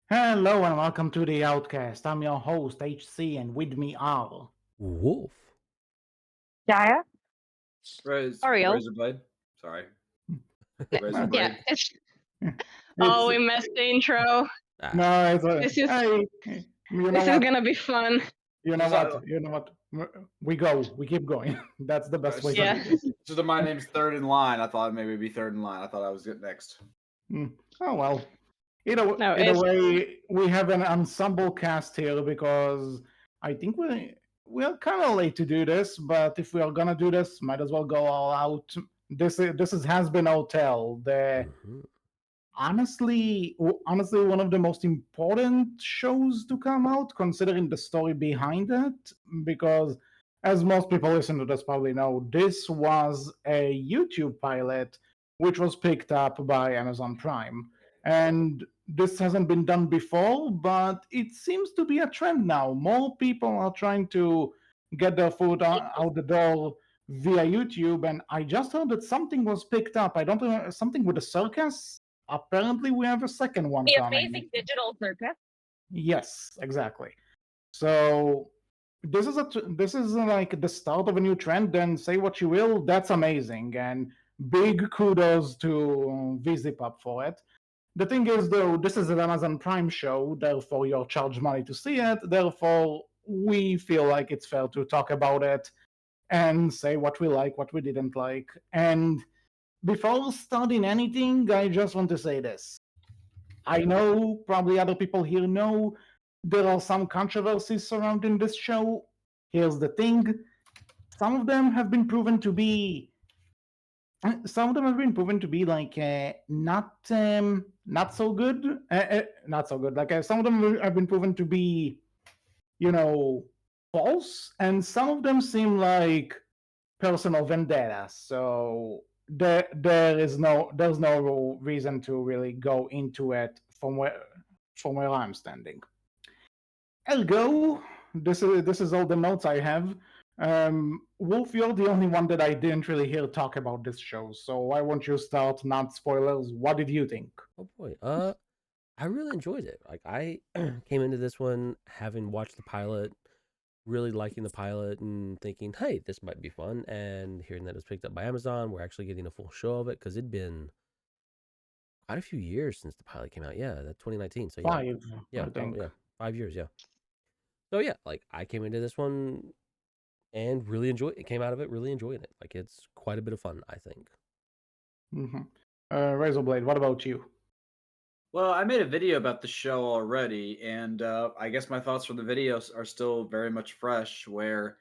Hello and welcome to the Outcast. I'm your host, HC, and with me are. Wolf. Jaya? Tauriel? RaisorBlade. Sorry, Yeah. RaisorBlade. It's We missed the intro. Ah, no, it's This is hey, you know this is what? gonna be fun. You know Just what? You know what? We keep going. That's the best way to Yeah. do this. just that my name's third in line. I thought maybe it'd be third in line. I thought I was good next. Oh well. Either No, either it's way, we have an ensemble cast here because I think we're kind of late to do this. But if we are gonna do this, might as well go all out. This is Hazbin Hotel, the mhm. honestly one of the most important shows to come out considering the story behind it, because as most people listen to this probably know, this was a YouTube pilot which was picked up by Amazon Prime, and this hasn't been done before, but it seems to be a trend now. More people are trying to get their foot out the door via YouTube, and I just heard that something was picked up. I don't know, something with a circus. Apparently, we have a second one the coming. amazing digital circus. Yes, exactly. So this is like the start of a new trend. And say what you will, that's amazing, and big kudos to VZPub for it. The thing is, though, this is an Amazon Prime show, therefore you're charged money to see it. Therefore, we feel like it's fair to talk about it and say what we like, what we didn't like. And before starting anything, I just want to say this. I know probably other people here know there are some controversies surrounding this show. Here's the thing: some of them have been proven to be like not so good, not so good. Like some of them have been proven to be, you know, false, and some of them seem like personal vendetta. So there's no reason to really go into it from where I'm standing. Ergo, this is all the notes I have. Wolf, you're the only one that I didn't really hear talk about this show, so why won't you start? Not spoilers. What did you think? Oh boy. I really enjoyed it. Like I came into this one having watched the pilot, really liking the pilot and thinking, "Hey, this might be fun." And hearing that it was picked up by Amazon, we're actually getting a full show of it because it'd been quite a few years since the pilot came out. Yeah, that 2019. So yeah, Five, yeah, I think. yeah, 5 years. Yeah. So yeah, like I came into this one and really enjoyed it. Came out of it really enjoying it. Like it's quite a bit of fun, I think. Mm-hmm. Razorblade, what about you? Well, I made a video about the show already, and I guess my thoughts from the videos are still very much fresh. Where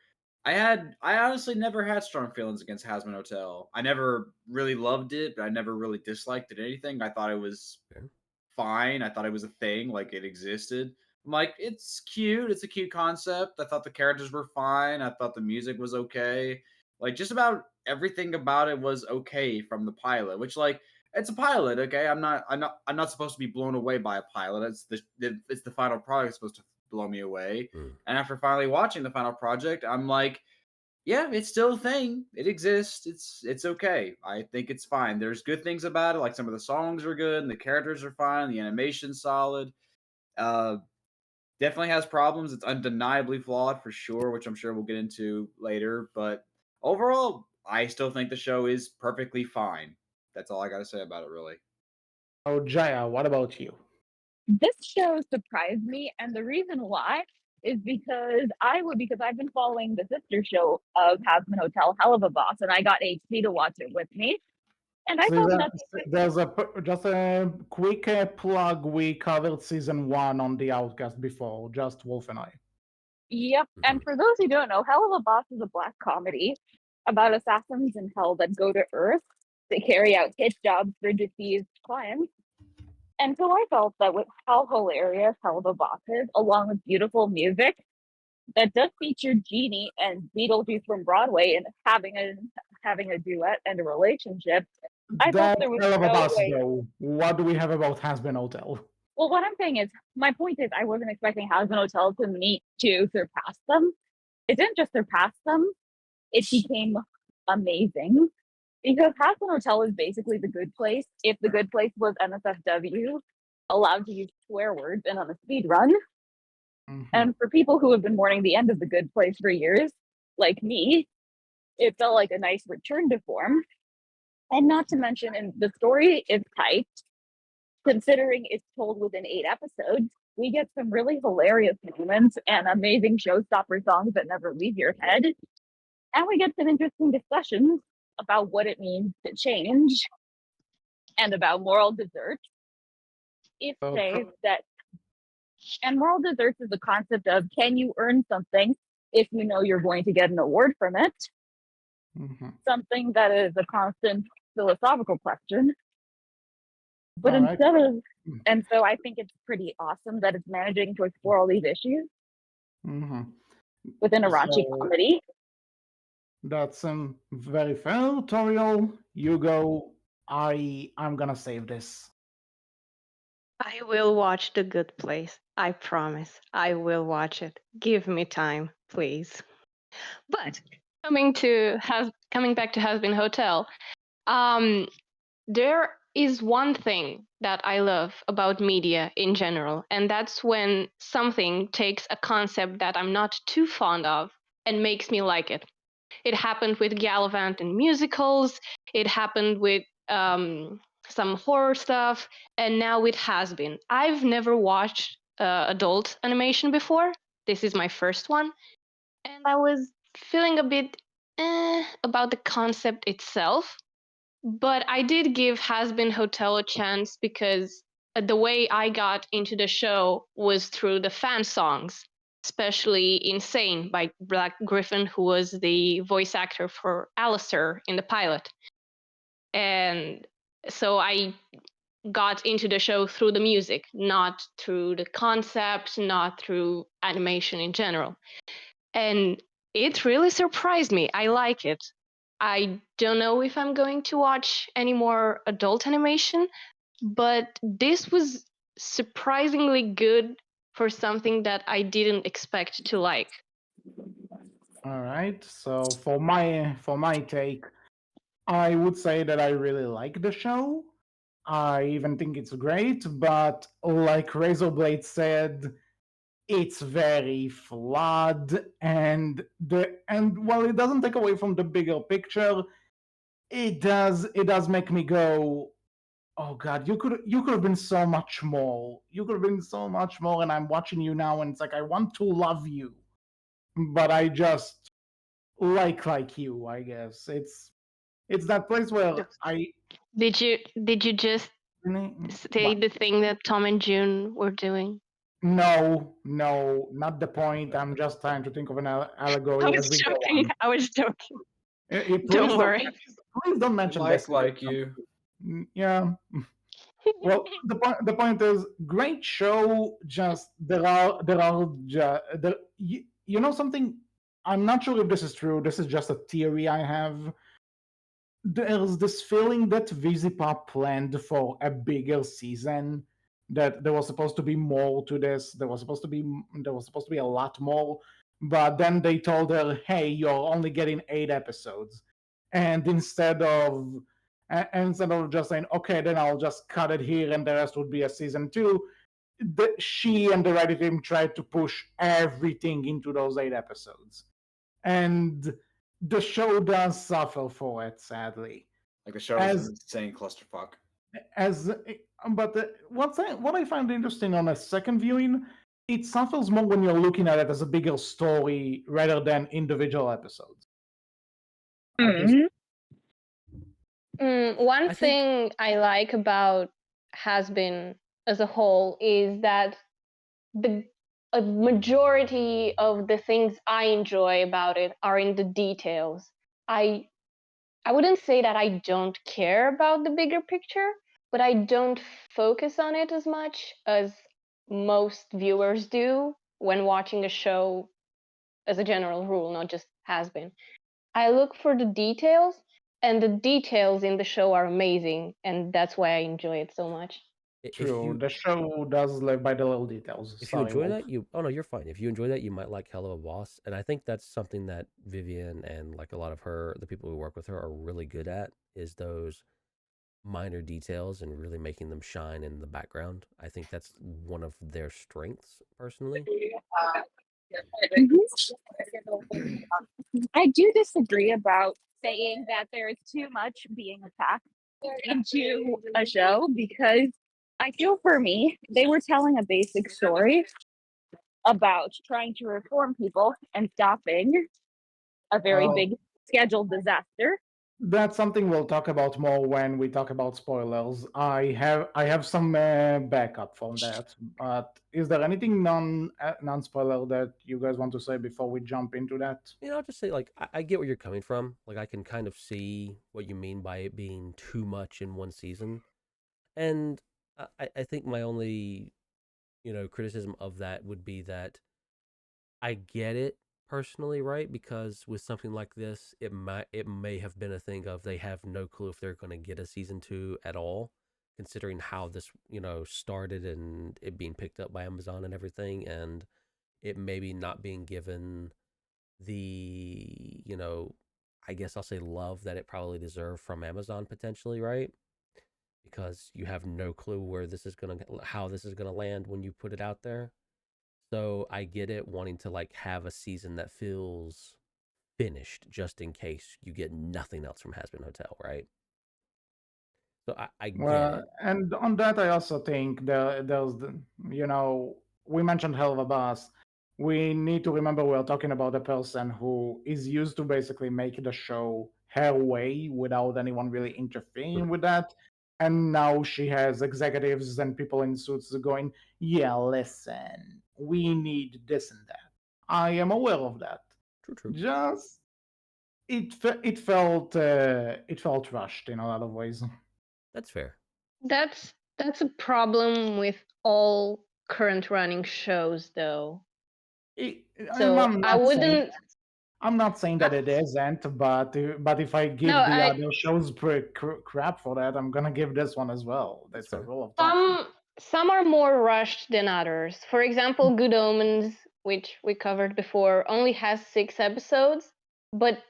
I honestly never had strong feelings against Hazbin Hotel. I never really loved it, but I never really disliked it or anything. I thought it was Fair. fine. I thought it was a thing, like it existed. I'm like, it's cute. It's a cute concept. I thought the characters were fine. I thought the music was okay. Like just about everything about it was okay from the pilot, which like it's a pilot, okay? I'm not supposed to be blown away by a pilot. It's the final product supposed to blow me away. Mm. And after finally watching the final project, I'm like, yeah, it's still a thing. It exists. It's okay. I think it's fine. There's good things about it, like some of the songs are good and the characters are fine, the animation's solid. Uh Definitely has problems. It's undeniably flawed for sure, which I'm sure we'll get into later, but overall, I still think the show is perfectly fine. That's all I got to say about it really. Oh, Jaya, what about you? This show surprised me, and the reason why is because I've been following the sister show of Hazbin Hotel, Hell of a Boss, and I got HP to watch it with me. And I So found that, that there's just a quick plug. We covered season one on the Outcast before, just Wolf and I. yep. Mm-hmm. And for those who don't know, Hell of a Boss is a black comedy about assassins in hell that go to Earth to carry out hit jobs for deceased clients. And so I felt that with how hilarious Hell of a Boss is, along with beautiful music that does feature Genie and Beetlejuice from Broadway and having a duet and a relationship, I felt That there was hell of a no bus, way. though. What do we have about Hazbin Hotel? Well, what I'm saying is, my point is, I wasn't expecting Hazbin Hotel to surpass them. It didn't just surpass them; it became amazing because Hazbin Hotel is basically The Good Place if The Good Place was NSFW. allowed to use swear words and on a speed run. Mhm. And for people who have been mourning the end of The Good Place for years, like me, it felt like a nice return to form. And not to mention, in the story is tight, considering it's told within 8 episodes. We get some really hilarious moments and amazing showstopper songs that never leave your head. And we get some interesting discussions about what it means to change and about moral desserts. If say that, and moral desserts is the concept of, can you earn something if you know you're going to get an award from it? Mhm. Something that is a constant philosophical question. But All right. instead of, and so I think it's pretty awesome that it's managing to explore all these issues Mhm. within a raunchy So comedy. that's very fair, Tauriel. You go. I'm gonna save this. I will watch The Good Place. I promise. I will watch it. Give me time, please. But coming back to Hazbin Hotel, there is one thing that I love about media in general, and that's when something takes a concept that I'm not too fond of and makes me like it. It happened with Gallivant in musicals. It happened with some horror stuff, and now it has been. I've never watched adult animation before. This is my first one, and I was feeling a bit about the concept itself. But I did give Hazbin Hotel a chance because the way I got into the show was through the fan songs, especially Insane by Black Griffin, who was the voice actor for Alastor in the pilot. And so I got into the show through the music, not through the concept, not through animation in general. And it really surprised me. I like it. I don't know if I'm going to watch any more adult animation, but this was surprisingly good for something that I didn't expect to like. All right. So for my take, I would say that I really like the show. I even think it's great, but like RaisorBlade said, it's very flawed, and while it doesn't take away from the bigger picture, it does make me go, oh god, you could have been so much more. You could have been so much more, and I'm watching you now, and it's like I want to love you, but I just like you. I guess it's that place where I Did you just say what? the thing that Tom and June were doing? No, not the point. I'm just trying to think of an I allegory as was we go joking. on. I was joking. Please Don't don't, worry. please don't mention this. Mike like you. Yeah. Well, the point is, great show. Just you know something. I'm not sure if this is true. This is just a theory I have. There's this feeling that VisiPop planned for a bigger season. That there was supposed to be more to this. There was supposed to be a lot more, but then they told her, "Hey, you're only getting 8 episodes," and instead of just saying, "Okay, then I'll just cut it here, and the rest would be a season 2," she and the writing team tried to push everything into those 8 episodes, and the show does suffer for it, sadly. Like the show is an As insane clusterfuck. as but what I find interesting on a second viewing, it suffers more when you're looking at it as a bigger story rather than individual episodes. I guess. One I think thing I like about Hazbin as a whole is that the a majority of the things I enjoy about it are in the details. I I wouldn't say that I don't care about the bigger picture, but I don't focus on it as much as most viewers do when watching a show as a general rule, not just has been. I look for the details, and the details in the show are amazing, and that's why I enjoy it so much. if True, the show does live by the little details. you Sorry, enjoy Wolf. that, you oh no, you're fine. If you enjoy that, you might like Hell of a Boss, and I think that's something that Vivian and like a lot of the people who work with her are really good at is those minor details and really making them shine in the background. I think that's one of their strengths, personally. I do disagree about saying that there is too much being packed into a show because I feel for me, they were telling a basic story about trying to reform people and stopping a very Oh, big scheduled disaster. that's something we'll talk about more when we talk about spoilers. I have some backup from that. But is there anything non spoiler that you guys want to say before we jump into that? I'll just say, like, I get where you're coming from. Like, I can kind of see what you mean by it being too much in one season. And I think my only, criticism of that would be that I get it personally, right? Because with something like this, it may have been a thing of they have no clue if they're going to get a season 2 at all, considering how this, started and it being picked up by Amazon and everything, and it maybe not being given the, I guess I'll say love that it probably deserved from Amazon potentially, right? Because you have no clue how this is gonna land when you put it out there. So I get it wanting to like have a season that feels finished just in case you get nothing else from Hazbin Hotel, right? So I get Well, it. and on that, I also think there's we mentioned Hell of a Boss. We need to remember we're talking about a person who is used to basically make the show her way without anyone really interfering with that. And now she has executives and people in suits going, yeah, listen, we need this and that. I am aware of that. True, true. Just it felt rushed in a lot of ways. That's fair. That's a problem with all current running shows, though. It, So I wouldn't. I'm not saying that it isn't, but if I No, give the other shows crap for that, I'm gonna give this one as well. That's That's a fair. rule of thumb. some are more rushed than others. For example, Good Omens, which we covered before, only has 6 episodes, but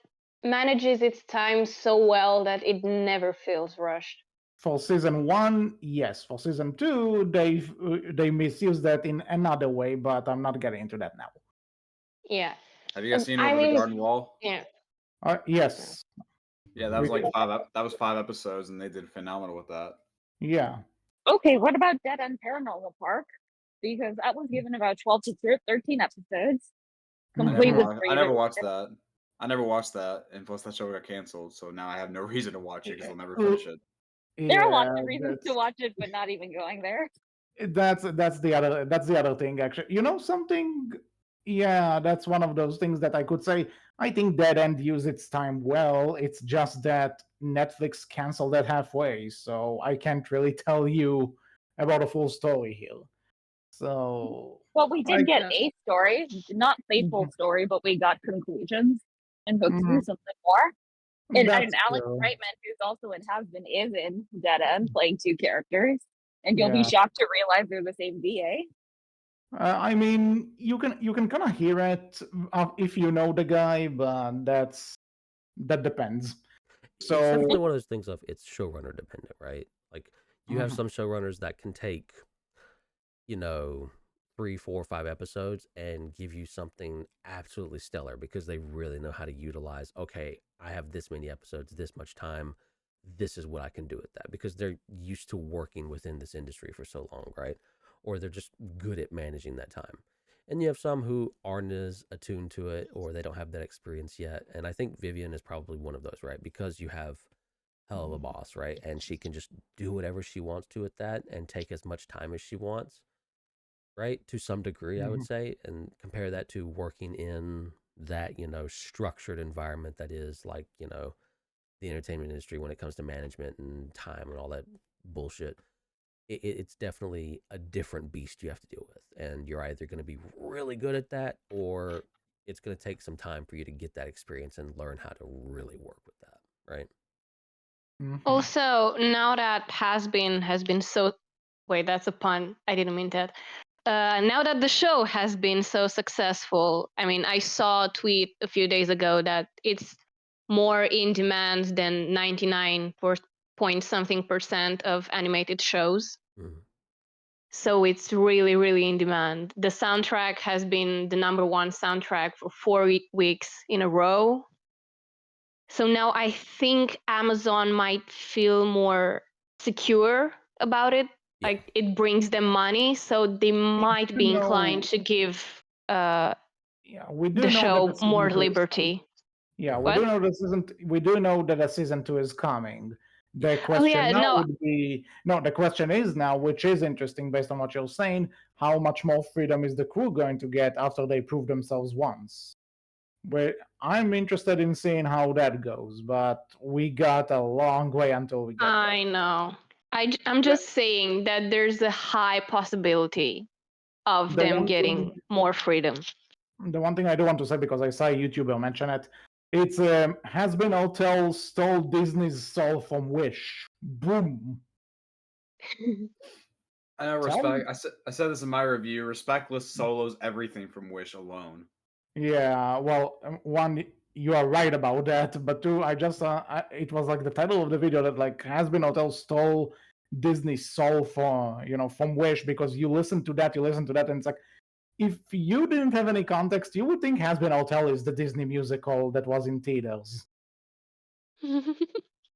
manages its time so well that it never feels rushed. For season 1, yes. For season 2, they misuse that in another way, but I'm not getting into that now. Yeah. Have you guys seen I Over the mean, Garden Wall? yeah. Yes. Yeah, that was like that was 5 episodes, and they did phenomenal with that. Yeah. Okay, what about Dead End Paranormal Park? Because that was given about 12 to 13 episodes. Complete with I never watched that. I never watched that, and plus that show got canceled, so now I have no reason to watch it because I'll never finish it. There are lots Yeah, of reasons to watch it, but not even going there. that's the other thing actually. You know something? Yeah, that's one of those things that I could say. I think Dead End used its time well. It's just that Netflix canceled it halfway, so I can't really tell you about a full story here. So Well, we did get a story, not a full Mhm. story, but we got conclusions and hooked through Mhm. something more. And That's Alex true. Reitman, who's also in Hazbin, is in Dead End playing 2 characters. And you'll be Yeah. shocked to realize they're the same VA. I mean, you can kind of hear it if you know the guy, but that depends. It's So definitely one of those things of it's showrunner dependent, right? Like you have Mhm. some showrunners that can take, 3, 4, 5 episodes and give you something absolutely stellar because they really know how to utilize, okay, I have this many episodes, this much time, this is what I can do with that because they're used to working within this industry for so long, right? Or they're just good at managing that time. And you have some who aren't as attuned to it or they don't have that experience yet. And I think Vivian is probably one of those, right? Because you have hell of a boss, right? And she can just do whatever she wants to with that and take as much time as she wants, right? To some degree, I would Mhm. say, and compare that to working in that, structured environment that is like, the entertainment industry when it comes to management and time and all that bullshit. It's definitely a different beast you have to deal with. And you're either going to be really good at that or it's going to take some time for you to get that experience and learn how to really work with that, right? Mhm. Also, now that has been so. Wait, that's a pun. I didn't mean that. Now that the show has been so successful, I mean, I saw a tweet a few days ago that it's more in demand than point-something% of animated shows. Mhm. So it's really, really in demand. The soundtrack has been the #1 soundtrack for 4 weeks in a row. So now I think Amazon might feel more secure about it. Yeah. Like it brings them money, so they might be inclined No, to give yeah, we do the know that show the season more 2 is liberty. Yeah, we What? do know this isn't. We do know that a season 2 is coming. The Oh question yeah, now no, would be no. The question is now, which is interesting based on what you're saying. How much more freedom is the crew going to get after they prove themselves once? Where I'm interested in seeing how that goes, but we got a long way until we get there. I know. I'm just saying that there's a high possibility of The them one getting thing, more freedom. the one thing I do want to say because I saw a YouTuber mention it. It's Hazbin Hotel stole Disney's soul from Wish. Boom. I know Tell me. respect. I said this in my review. Respectless solos everything from Wish alone. Yeah, well, one, you are right about that, but two, it was like the title of the video that like Hazbin Hotel stole Disney's soul from Wish because you listen to that, and it's like, if you didn't have any context, you would think Hazbin Hotel is the Disney musical that was in theaters,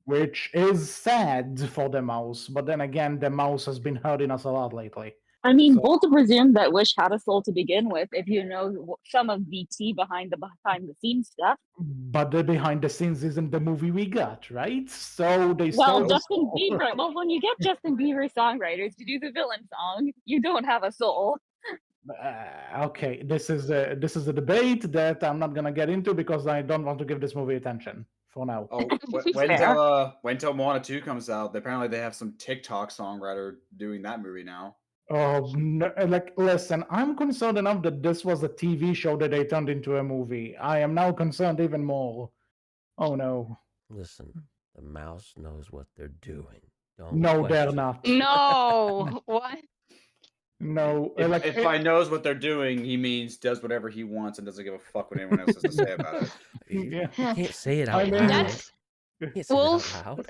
which is sad for the mouse, but then again, the mouse has been hurting us a lot lately. I mean, So- bold to presume that Wish had a soul to begin with, if you know some of the tea behind the scenes stuff. But the behind the scenes isn't the movie we got, right? So they Well, stole the Justin soul. Bieber. Well, when you get Justin Bieber songwriters to do the villain song, you don't have a soul. Okay, this is a debate that I'm not gonna get into because I don't want to give this movie attention for now. Oh, wait till Moana 2 comes out. Apparently, they have some TikTok songwriter doing that movie now. Oh, no, like, listen, I'm concerned enough that this was a TV show that they turned into a movie. I am now concerned even more. Oh no. Listen, the mouse knows what they're doing. Don't No, they're question. not. No, what? No, If I knows what they're doing, he means does whatever he wants and doesn't give a fuck what anyone else has to say about it. You yeah. can't say it I out mean- loud. That's You can't say it out Wolf. loud.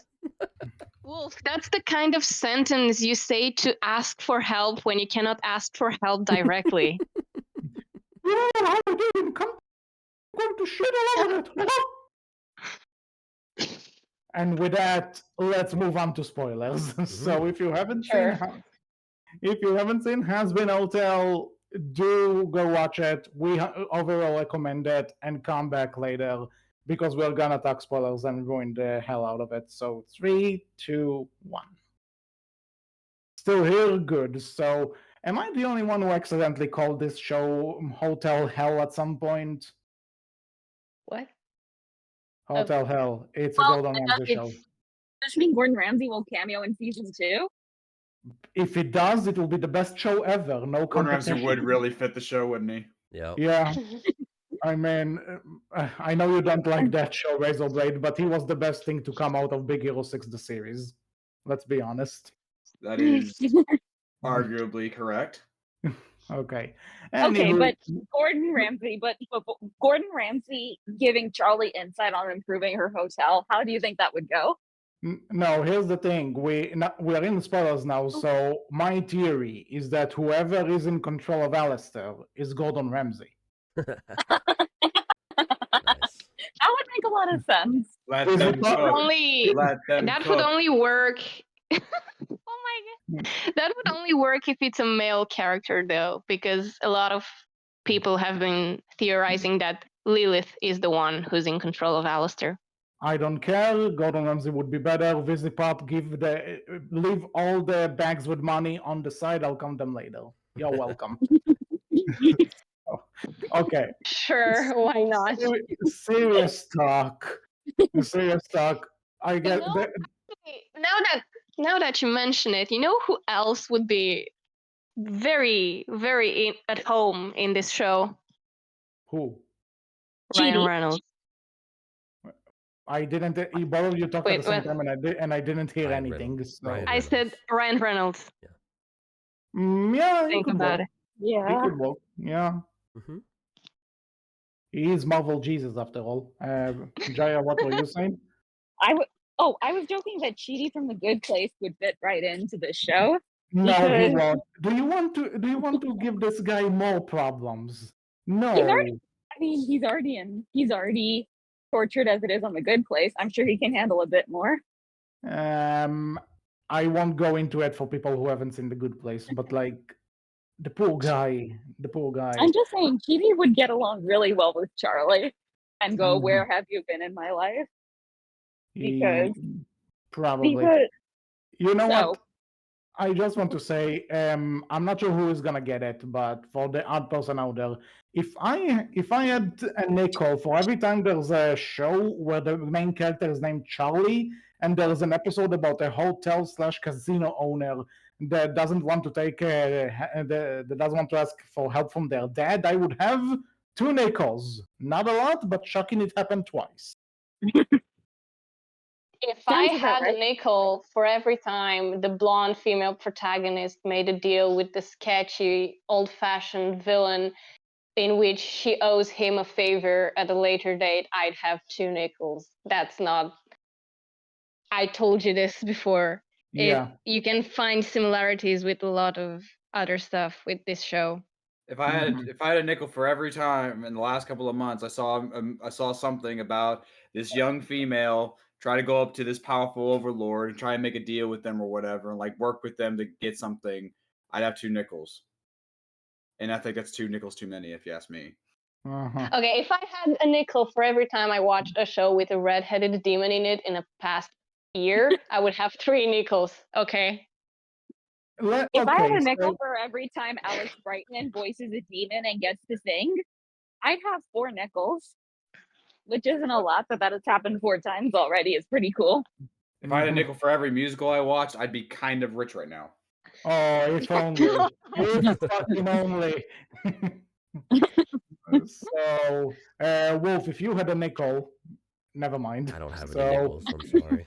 Wolf, that's the kind of sentence you say to ask for help when you cannot ask for help directly. You know what I'm doing? I'm going to shit all over it. And with that, let's move on to spoilers. So if you haven't Sure. seen Hazbin Hotel, do go watch it. We overall recommend it, and come back later because we're gonna talk spoilers and ruin the hell out of it. So 3, 2, 1. Still here, good. So am I the only one who accidentally called this show Hotel Hell at some point? What? Hotel Hell. It's a Well, Gordon Ramsay show. Does it mean Gordon Ramsay will cameo in season 2? If it does, it will be the best show ever. No Gordon Ramsay competition. would really fit the show, wouldn't he? Yep. Yeah, I mean, I know you don't like that show, RaisorBlade, but he was the best thing to come out of Big Hero 6, the series. Let's be honest. That is arguably correct. Okay. Okay, Anywho, but Gordon Ramsay, but Gordon Ramsay giving Charlie insight on improving her hotel. How do you think that would go? no, here's the thing. We are in spoilers now, so my theory is that whoever is in control of Alastor is Gordon Ramsay. Nice. That would make a lot of sense. Let Is them it not- cook. Only Let them that cook. would only work. Oh my god. That would only work if it's a male character though, because a lot of people have been theorizing that Lilith is the one who's in control of Alastor. I don't care. Gordon Ramsay would be better. Visipop, leave all the bags with money on the side. I'll count them later. You're welcome. Okay. Sure, why not? Serious talk. Serious talk. I get know- that. Now that you mention it, you know who else would be very, very at home in this show? Who? Ryan Cheaty. Reynolds. I didn't. Both of you talked at Wait, the same what? time, and I didn't hear Ryan anything. Reynolds. So Ryan I said Ryan Reynolds. yeah, he Think could about work. it. He Yeah. could work. Yeah, Mhm. he is Marvel Jesus after all. Jaya, what were you saying? Oh, I was joking that Chidi from The Good Place would fit right into the show. No, he Because- won't. Do you want to give this guy more problems? No. He's already tortured as it is on The Good Place. I'm sure he can handle a bit more. I won't go into it for people who haven't seen The Good Place, but like the poor guy. I'm just saying, Chidi would get along really well with Charlie and go, Mhm. "Where have you been in my life?" He- Because probably. because You know so what? I just want to say, I'm not sure who is gonna get it, but for the odd person out there, if I had a nickel for every time there's a show where the main character is named Charlie, and there's an episode about a hotel/casino owner that doesn't want to take that doesn't want to ask for help from their dad, I would have 2 nickels. Not a lot, but shocking it happened twice. If I Sounds about had right. a nickel for every time the blonde female protagonist made a deal with the sketchy, old fashioned villain in which she owes him a favor at a later date, I'd have 2 nickels. That's not. I told you this before. Yeah. You can find similarities with a lot of other stuff with this show. If I had a nickel for every time in the last couple of months, I saw something about this young female try to go up to this powerful overlord and try and make a deal with them or whatever, and like work with them to get something, I'd have 2 nickels. And I think that's 2 nickels too many, if you ask me. Uh-huh. Okay, if I had a nickel for every time I watched a show with a red-headed demon in it in the past year, I would have 3 nickels. Okay. If I had Okay, a nickel so for every time Alex Brightman voices a demon and gets to sing, I'd have 4 nickels, which isn't a lot, but that has happened 4 times already. It's pretty cool. If I had a nickel for every musical I watched, I'd be kind of rich right now. Oh, if only. If fucking only. So, Wolf, if you had a nickel, never mind. I don't have So, any nickels. I'm sorry.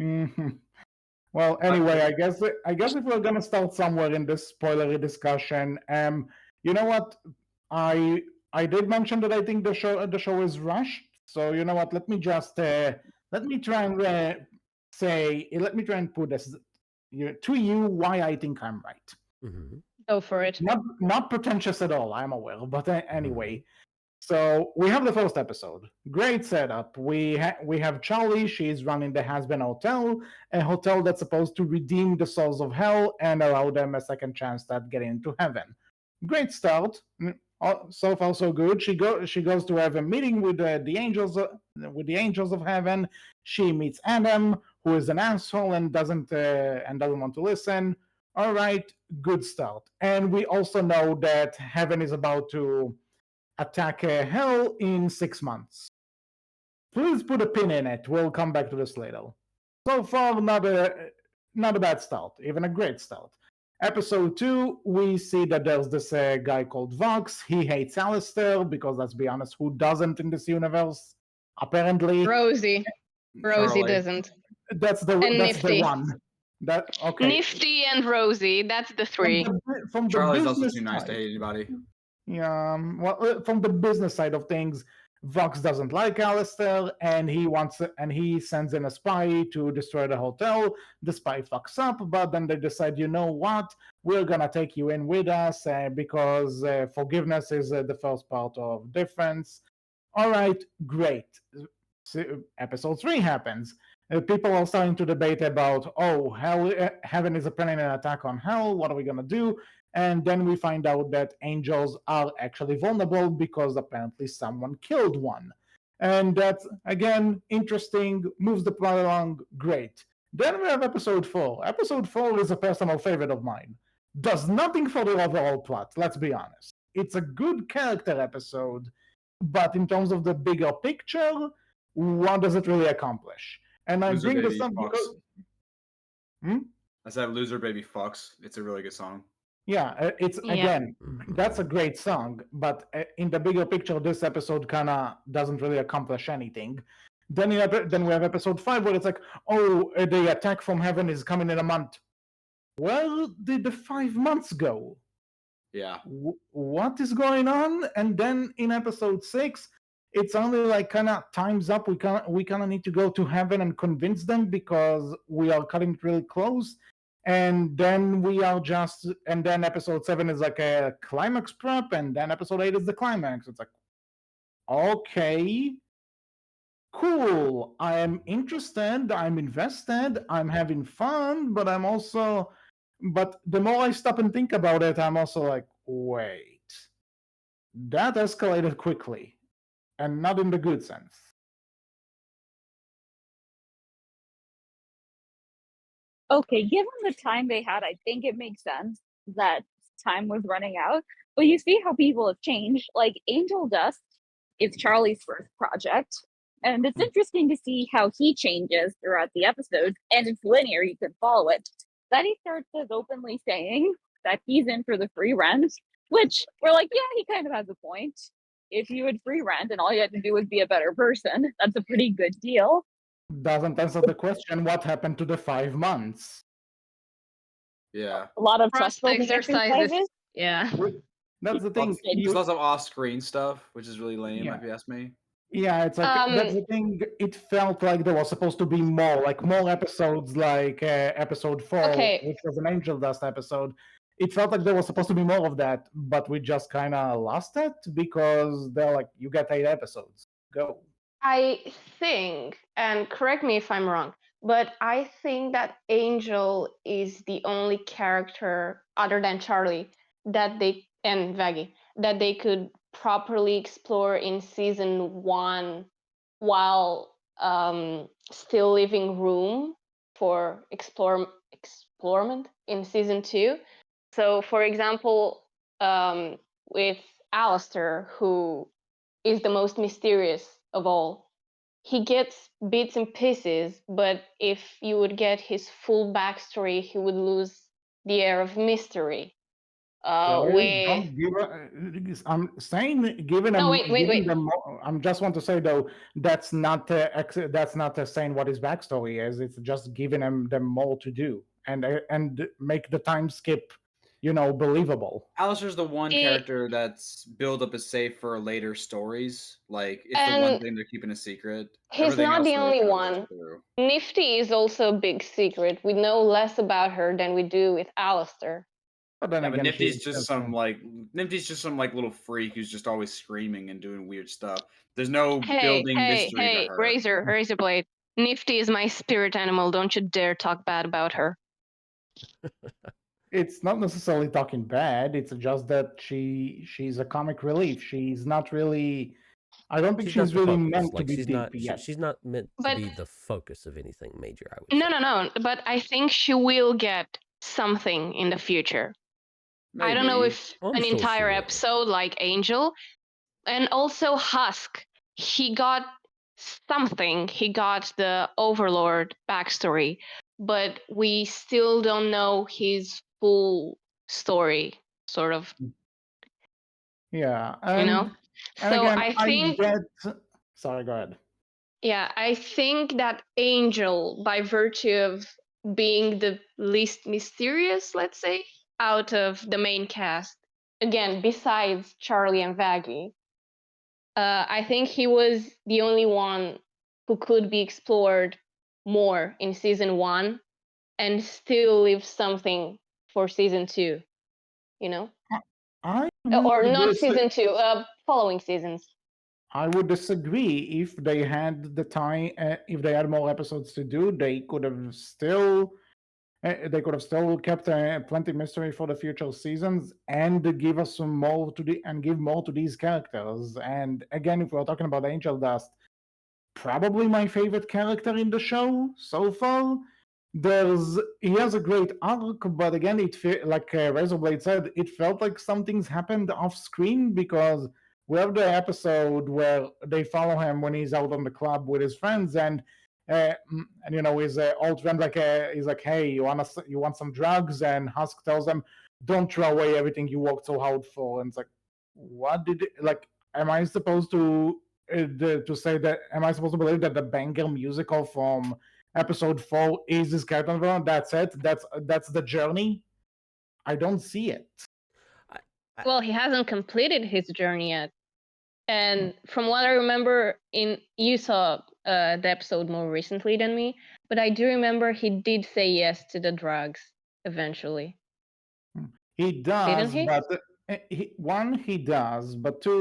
mhm. Well, anyway, I guess if we're gonna start somewhere in this spoilery discussion, you know what? I did mention that I think the show is rushed. So you know what? Let me try and let me try and put this to you why I think I'm right. Mm-hmm. Go for it. Not pretentious at all, I'm aware, but anyway. So we have the first episode. Great setup. We have Charlie. She's running the Hazbin Hotel, a hotel that's supposed to redeem the souls of hell and allow them a second chance at getting into heaven. Great start. So far so good. She goes to have a meeting with the angels of heaven. She meets Adam, who is an asshole and doesn't want to listen. All right, good start. And we also know that heaven is about to attack hell in 6 months. Please put a pin in it. We'll come back to this later. So far, not a bad start, even a great start. Episode 2, we see that there's this guy called Vox. He hates Alastor because, let's be honest, who doesn't in this universe? Apparently, Rosie Charlie. doesn't. that's the Nifty. one. That okay. Nifty and Rosie, that's the 3. From the Charlie's also business too nice to side. hate anybody. Yeah, well, from the business side of things, Vox doesn't like Alastor, and he sends in a spy to destroy the hotel. The spy fucks up, but then they decide, you know what? We're gonna take you in with us because forgiveness is the first part of difference. All right, great. So, episode 3 happens. People are starting to debate about, oh, heaven is planning an attack on hell. What are we gonna do? And then we find out that angels are actually vulnerable because apparently someone killed one. And that's, again, interesting, moves the plot along, great. Then we have episode 4. Episode 4 is a personal favorite of mine. Does nothing for the overall plot, let's be honest. It's a good character episode, but in terms of the bigger picture, what does it really accomplish? And I Loser bring this Baby up Fucks. because... I said Loser Baby Fucks. It's a really good song. Yeah, it's Yeah. again, that's a great song, but in the bigger picture, this episode kind of doesn't really accomplish anything. Then we have episode 5 where it's like, oh, the attack from heaven is coming in a month. Where did the 5 months go? Yeah. What is going on? And then in episode 6, it's only like kind of time's up. We kind of need to go to heaven and convince them because we are cutting it really close. And then and then episode 7 is like a climax prep, and then episode 8 is the climax. It's like, okay, cool. I am interested. I'm invested. I'm having fun, but but the more I stop and think about it, I'm also like, wait, that escalated quickly, and not in the good sense. Okay, given the time they had, I think it makes sense that time was running out. But you see how people have changed. Like Angel Dust is Charlie's first project. And it's interesting to see how he changes throughout the episodes. And it's linear, you can follow it. Then he starts as openly saying that he's in for the free rent, which we're like, yeah, he kind of has a point. If you had free rent and all you had to do was be a better person, that's a pretty good deal. Doesn't answer the question, what happened to the 5 months? Yeah. A lot of Trust trust building exercises. Yeah. That's the thing. There's lots of off-screen stuff, which is really lame, Yeah. if you ask me. Yeah, it's like that's the thing. It felt like there was supposed to be more episodes, like episode 4, Okay. which was an Angel Dust episode. It felt like there was supposed to be more of that, but we just kind of lost it because they're like, you get 8 episodes, go. I think, and correct me if I'm wrong, but I think that Angel is the only character other than Charlie and Vaggie that they could properly explore in season 1 while still leaving room for explorement in season 2. So, for example, with Alastor, who is the most mysterious of all, he gets bits and pieces, but if you would get his full backstory, he would lose the air of mystery. Don't give I'm saying giving them. Wait. I just want to say though, that's not saying what his backstory is. It's just giving them more to do and make the time skip, believable. Alastor's the one character that's built up as safe for later stories. Like, it's the one thing they're keeping a secret. He's not the only one. Nifty is also a big secret. We know less about her than we do with Alastor. But then again, Nifty's just some little freak who's just always screaming and doing weird stuff. There's no building mystery to her. RaisorBlade. Nifty is my spirit animal. Don't you dare talk bad about her. It's not necessarily talking bad. It's just that she's a comic relief. She's not really. I don't think she's really meant to be deep yet. She's not meant to be the focus of anything major, I would say. No. But I think she will get something in the future. Maybe. I don't know if an entire episode like Angel. And also Husk. He got something. He got the Overlord backstory. But we still don't know his full story, sort of. Yeah. So again, I think... Sorry, go ahead. Yeah, I think that Angel, by virtue of being the least mysterious, let's say, out of the main cast, again, besides Charlie and Vaggie, I think he was the only one who could be explored more in season 1 and still leave something for season 2, or not season 2, following seasons. I would disagree. If they had the time, if they had more episodes to do, they could have still kept plenty mystery for the future seasons and give us some more give more to these characters. And again, if we're talking about Angel Dust, probably my favorite character in the show so far. He has a great arc, but again, like RaisorBlade said, it felt like something's happened off screen because we have the episode where they follow him when he's out on the club with his friends, and his old friend he's like, "Hey, you want some drugs?" And Husk tells them, "Don't throw away everything you worked so hard for." And it's like, what did it, like? Am I supposed to say that? Am I supposed to believe that the banger musical from episode 4 is this character development? That's it. That's the journey. I don't see it. Well, he hasn't completed his journey yet. And from what I remember, you saw the episode more recently than me, but I do remember he did say yes to the drugs eventually. He does, Didn't he? but he does, but two,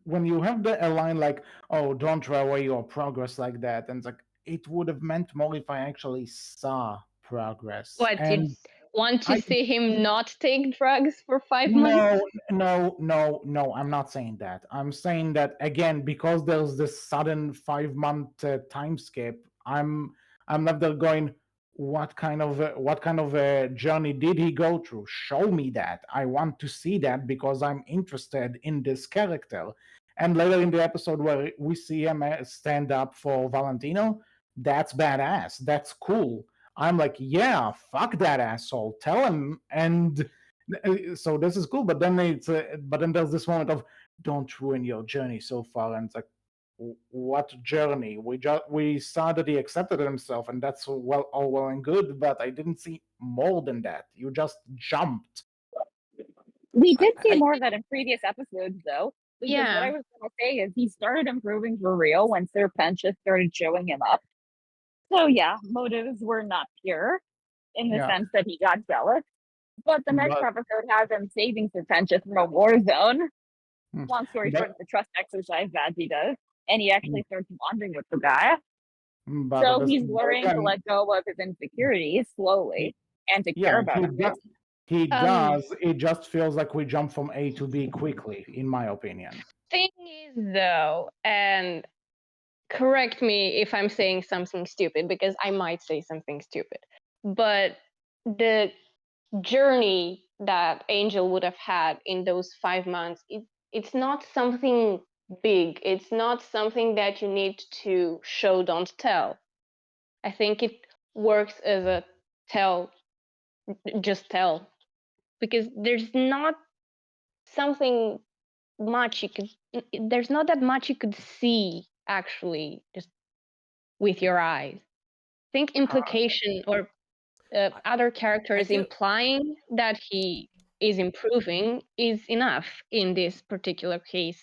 when you have a line like, "Oh, don't throw away your progress like that," and it's like it would have meant more if I actually saw progress. What, you And want to I see him not take drugs for 5 months? no, I'm not saying that. I'm saying that again because there's this sudden 5 month time skip. I'm left there going, what kind of a journey did he go through? Show me that. I want to see that because I'm interested in this character. And later in the episode where we see him stand up for Valentino, that's badass. That's cool. I'm like, yeah, fuck that asshole. Tell him. And so this is cool. But then but then there's this moment of don't ruin your journey so far, and it's like, what journey? We saw that he accepted himself, and that's all well and good. But I didn't see more than that. You just jumped. We did see I- more of that in previous episodes, though. Because what I Yeah. was going to say is he started improving for real when Sir Pentious started showing him up. So yeah, motives were not pure in the Yeah. sense that he got jealous. But the next But- episode has him saving Sir Pentious from a war zone. Long story But- short, the trust exercise that he does, and he actually starts bonding with the guy. But So this- he's but learning to again, let go of his insecurities slowly and to care yeah, about others. he Um, does. It just feels like we jump from A to B quickly, in my opinion. Thing is, though, and correct me if I'm saying something stupid, because I might say something stupid, but the journey that Angel would have had in those 5 months, it's not something big. It's not something that you need to show, don't tell. I think it works as a tell, just tell, because there's not something much you could, there's not that much you could see actually just with your eyes. I think implication or other characters feel- implying that he is improving is enough in this particular case.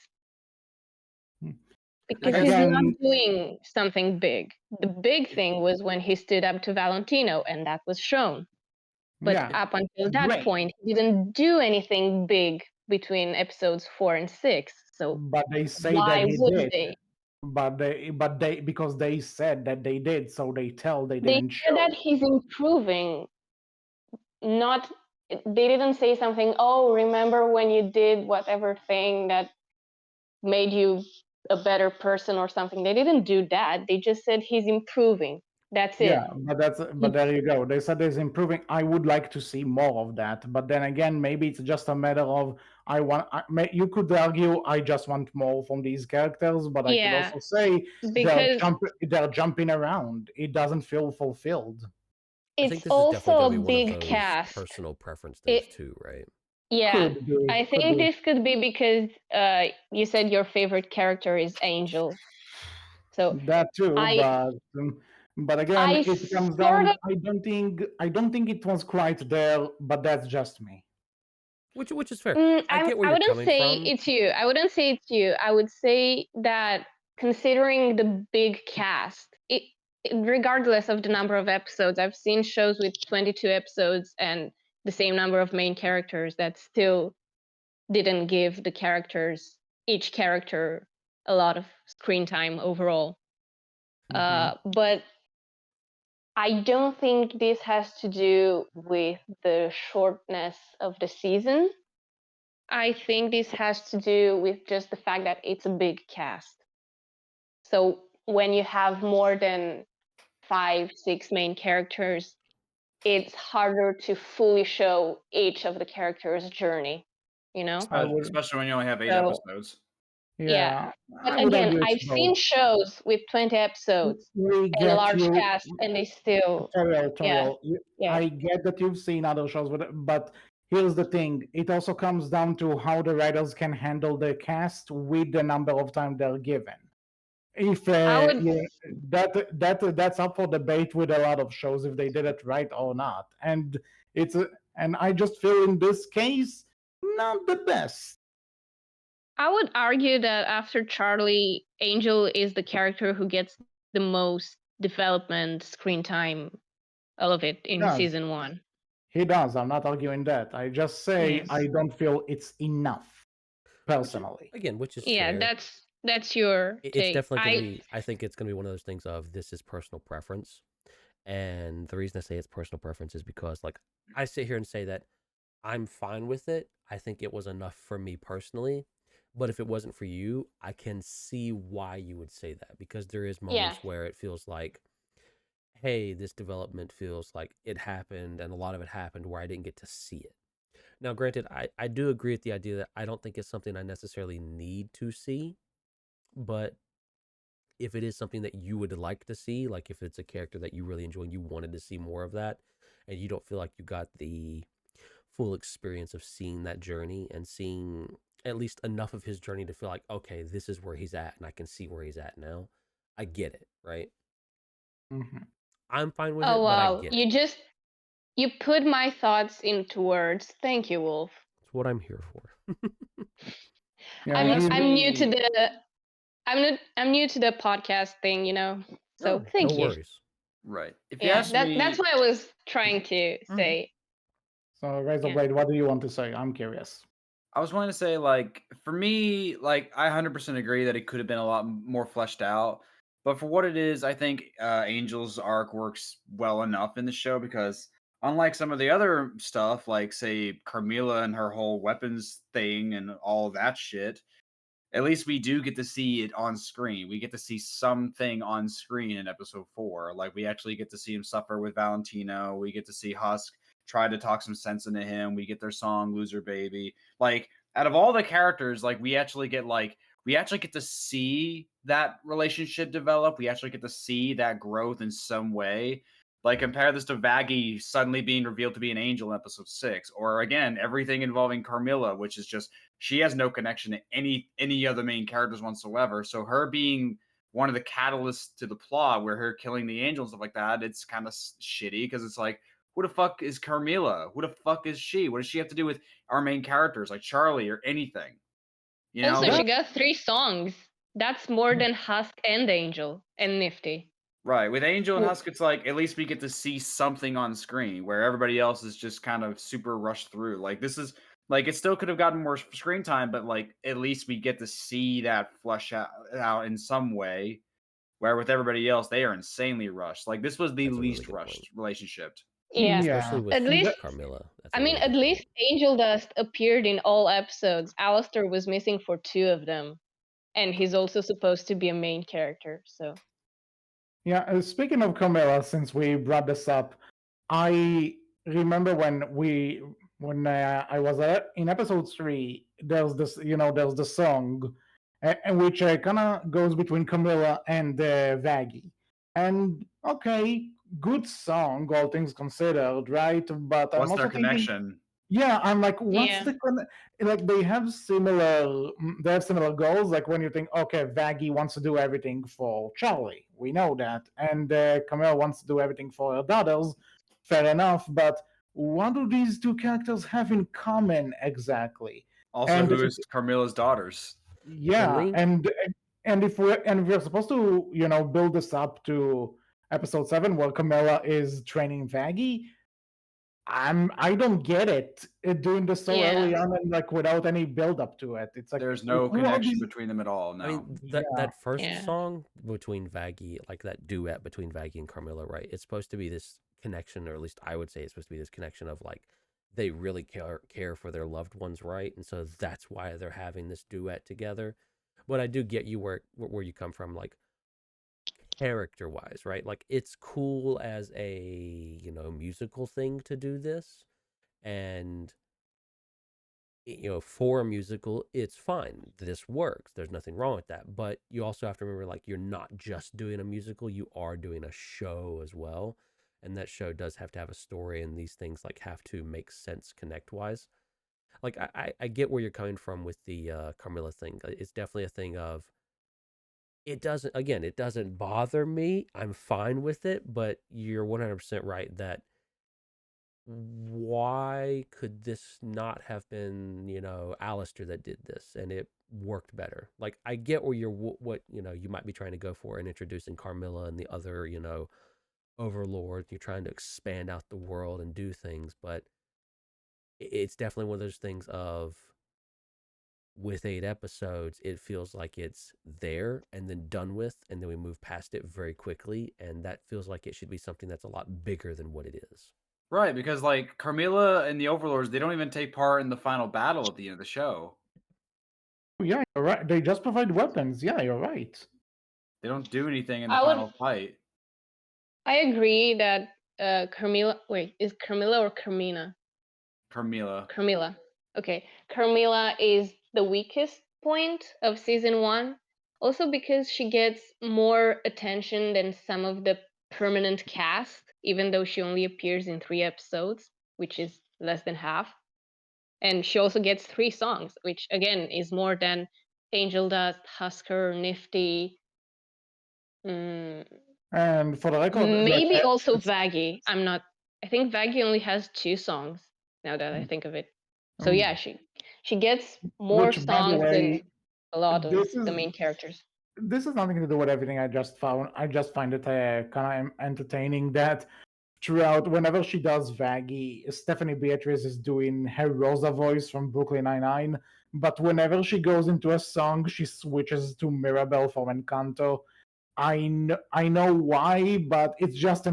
Because he's not Again, doing something big. The big thing was when he stood up to Valentino, and that was shown. But yeah, up until that great. point, he didn't do anything big between episodes 4 and 6. So But they say why that he would did. they? But they because they said that they did, so they They didn't said show. that he's improving. Not they didn't say something. Oh, remember when you did whatever thing that made you a better person or something? They didn't do that. They just said he's improving. That's it. Yeah, but there you go. They said it's improving. I would like to see more of that. But then again, maybe it's just a matter of you could argue I just want more from these characters, but I could Yeah, also say because they're jumping around. It doesn't feel fulfilled. I it's think this is definitely also going a to be one of big those cast. personal preference things It, too, right? yeah, Could be. I Could think be. this could be because you said your favorite character is Angel. So That too, I but again, I it comes sort down. of I don't think it was quite there, but that's just me. Which is fair. I get where I you're wouldn't coming say from. it's you. I wouldn't say it's you. I would say that considering the big cast, regardless of the number of episodes, I've seen shows with 22 episodes and the same number of main characters that still didn't give each character a lot of screen time overall. But I don't think this has to do with the shortness of the season. I think this has to do with just the fact that it's a big cast. So when you have more than 5, 6 main characters, it's harder to fully show each of the characters' journey, you know? I would, Especially when you only have 8 So episodes. yeah. yeah, But I would again, argue it's I've seen both. shows with 20 episodes We and a get large you, cast, and they still, yeah, Tauriel. yeah. I get that you've seen other shows, but here's the thing: it also comes down to how the writers can handle the cast with the number of time they're given. If I would, that's up for debate with a lot of shows if they did it right or not, and and I just feel in this case not the best. I would argue that after Charlie, Angel is the character who gets the most development screen time, all of it He in does. season 1. He does. I'm not arguing that. I just say Yes. I don't feel it's enough, personally. Which is Yeah, fair. that's your It's take. definitely gonna be. I think it's gonna be one of those things of this is personal preference, and the reason I say it's personal preference is because like I sit here and say that I'm fine with it. I think it was enough for me personally. But if it wasn't for you, I can see why you would say that because there is Yeah. moments where it feels like, hey, this development feels like it happened and a lot of it happened where I didn't get to see it. Now, granted, I do agree with the idea that I don't think it's something I necessarily need to see, but if it is something that you would like to see, like if it's a character that you really enjoy and you wanted to see more of that, and you don't feel like you got the full experience of seeing that journey and seeing at least enough of his journey to feel like, okay, this is where he's at and I can see where he's at now. I get it, right? Mm-hmm. I'm fine with Oh it, but I wow, get it. you put my thoughts into words. Thank you, Wolf. It's what I'm here for. Yeah, I'm he, new to me, the I'm new to the podcast thing, So No thank you. worries. right. If you Yeah, ask that's me, what I was trying to say. so Yeah. RaisorBlade, what do you want to say? I'm curious. I was wanting to say, like, for me, like, I 100% agree that it could have been a lot more fleshed out. But for what it is, I think Angel's arc works well enough in the show because, unlike some of the other stuff, like, say, Carmilla and her whole weapons thing and all that shit, at least we do get to see it on screen. We get to see something on screen in episode 4. Like, we actually get to see him suffer with Valentino. We get to see Husk try to talk some sense into him. We get their song Loser Baby. Like, out of all the characters, like, we actually get to see that relationship develop. We actually get to see that growth in some way. Like, compare this to Vaggie suddenly being revealed to be an angel in episode 6, or again, everything involving Carmilla, which is just she has no connection to any other main characters whatsoever. So her being one of the catalysts to the plot, where her killing the angel and stuff like that, it's kind of shitty because it's like, who the fuck is Carmilla? Who the fuck is she? What does she have to do with our main characters like Charlie or anything? You know, Also, Yeah. she got 3 songs. That's more than Husk and Angel and Nifty. right. With Angel and Well, Husk, it's like at least we get to see something on screen where everybody else is just kind of super rushed through. Like this is like it still could have gotten more screen time, but like at least we get to see that flesh out in some way. Where with everybody else, they are insanely rushed. Like this was the That's a really least good point. rushed relationship. Yeah. Especially yeah. with At least Carmilla. That's I a mean, really at good least point. Angel Dust appeared in all episodes. Alastor was missing for 2 of them, and he's also supposed to be a main character. So Yeah, speaking of Camilla, since we brought this up, I remember when I was in episode 3. There's this, there's the song, and which kind of goes between Camilla and Vaggie. And okay, good song, all things considered, right? But I'm What's their also thinking, connection? yeah, I'm like, what's yeah, the like? They have similar goals. Like when you think, okay, Vaggie wants to do everything for Charlie, we know that, and Camille wants to do everything for her daughters. Fair enough, but what do these two characters have in common exactly? Also, And who is Carmilla's daughters? A yeah, link. and if we're supposed to, build this up to episode 7, where Camilla is training Vaggie, I don't get it, doing this so yeah, early on and like without any build up to it. It's like, There's no who are connection these? between them at all. I No. mean, Yeah, that first yeah, song between Vaggie, like that duet between Vaggie and Carmilla, right? It's supposed to be this connection, or at least I would say it's supposed to be this connection of like they really care for their loved ones, right? And so that's why they're having this duet together. But I do get you where you come from, like character wise, right? Like it's cool as a musical thing to do this, and for a musical, it's fine. This works. There's nothing wrong with that. But you also have to remember, like, you're not just doing a musical, you are doing a show as well. And that show does have to have a story, and these things, like, have to make sense connect wise. Like, I get where you're coming from with the Carmilla thing. It's definitely a thing of, it doesn't bother me. I'm fine with it, but you're 100% right that why could this not have been, Alastor that did this and it worked better? Like, I get where what you might be trying to go for in introducing Carmilla and the other, overlords. You're trying to expand out the world and do things, but it's definitely one of those things of, with 8 episodes, it feels like it's there and then done with, and then we move past it very quickly, and that feels like it should be something that's a lot bigger than what it is. Right, because like Carmilla and the Overlords, they don't even take part in the final battle at the end of the show. Yeah, you're right. They just provide weapons. Yeah, you're right. They don't do anything in the I would. final fight. I agree that Carmilla. Wait, is Carmilla or Carmina? Carmilla. Carmilla. Okay, Carmilla is the weakest point of season 1. Also because she gets more attention than some of the permanent cast, even though she only appears in 3 episodes, which is less than half. And she also gets 3 songs, which again is more than Angel Dust, Husker, Nifty. And for the record, Maybe also Vaggie. I think Vaggie only has 2 songs now that I think of it. So yeah, she gets more which, by the songs than way, a lot of this the is main characters. this has nothing to do with everything I just found. I just find it kind of entertaining that throughout, whenever she does Vaggie, Stephanie Beatriz is doing her Rosa voice from Brooklyn Nine-Nine, but whenever she goes into a song, she switches to Mirabelle from Encanto. I know why, but it's just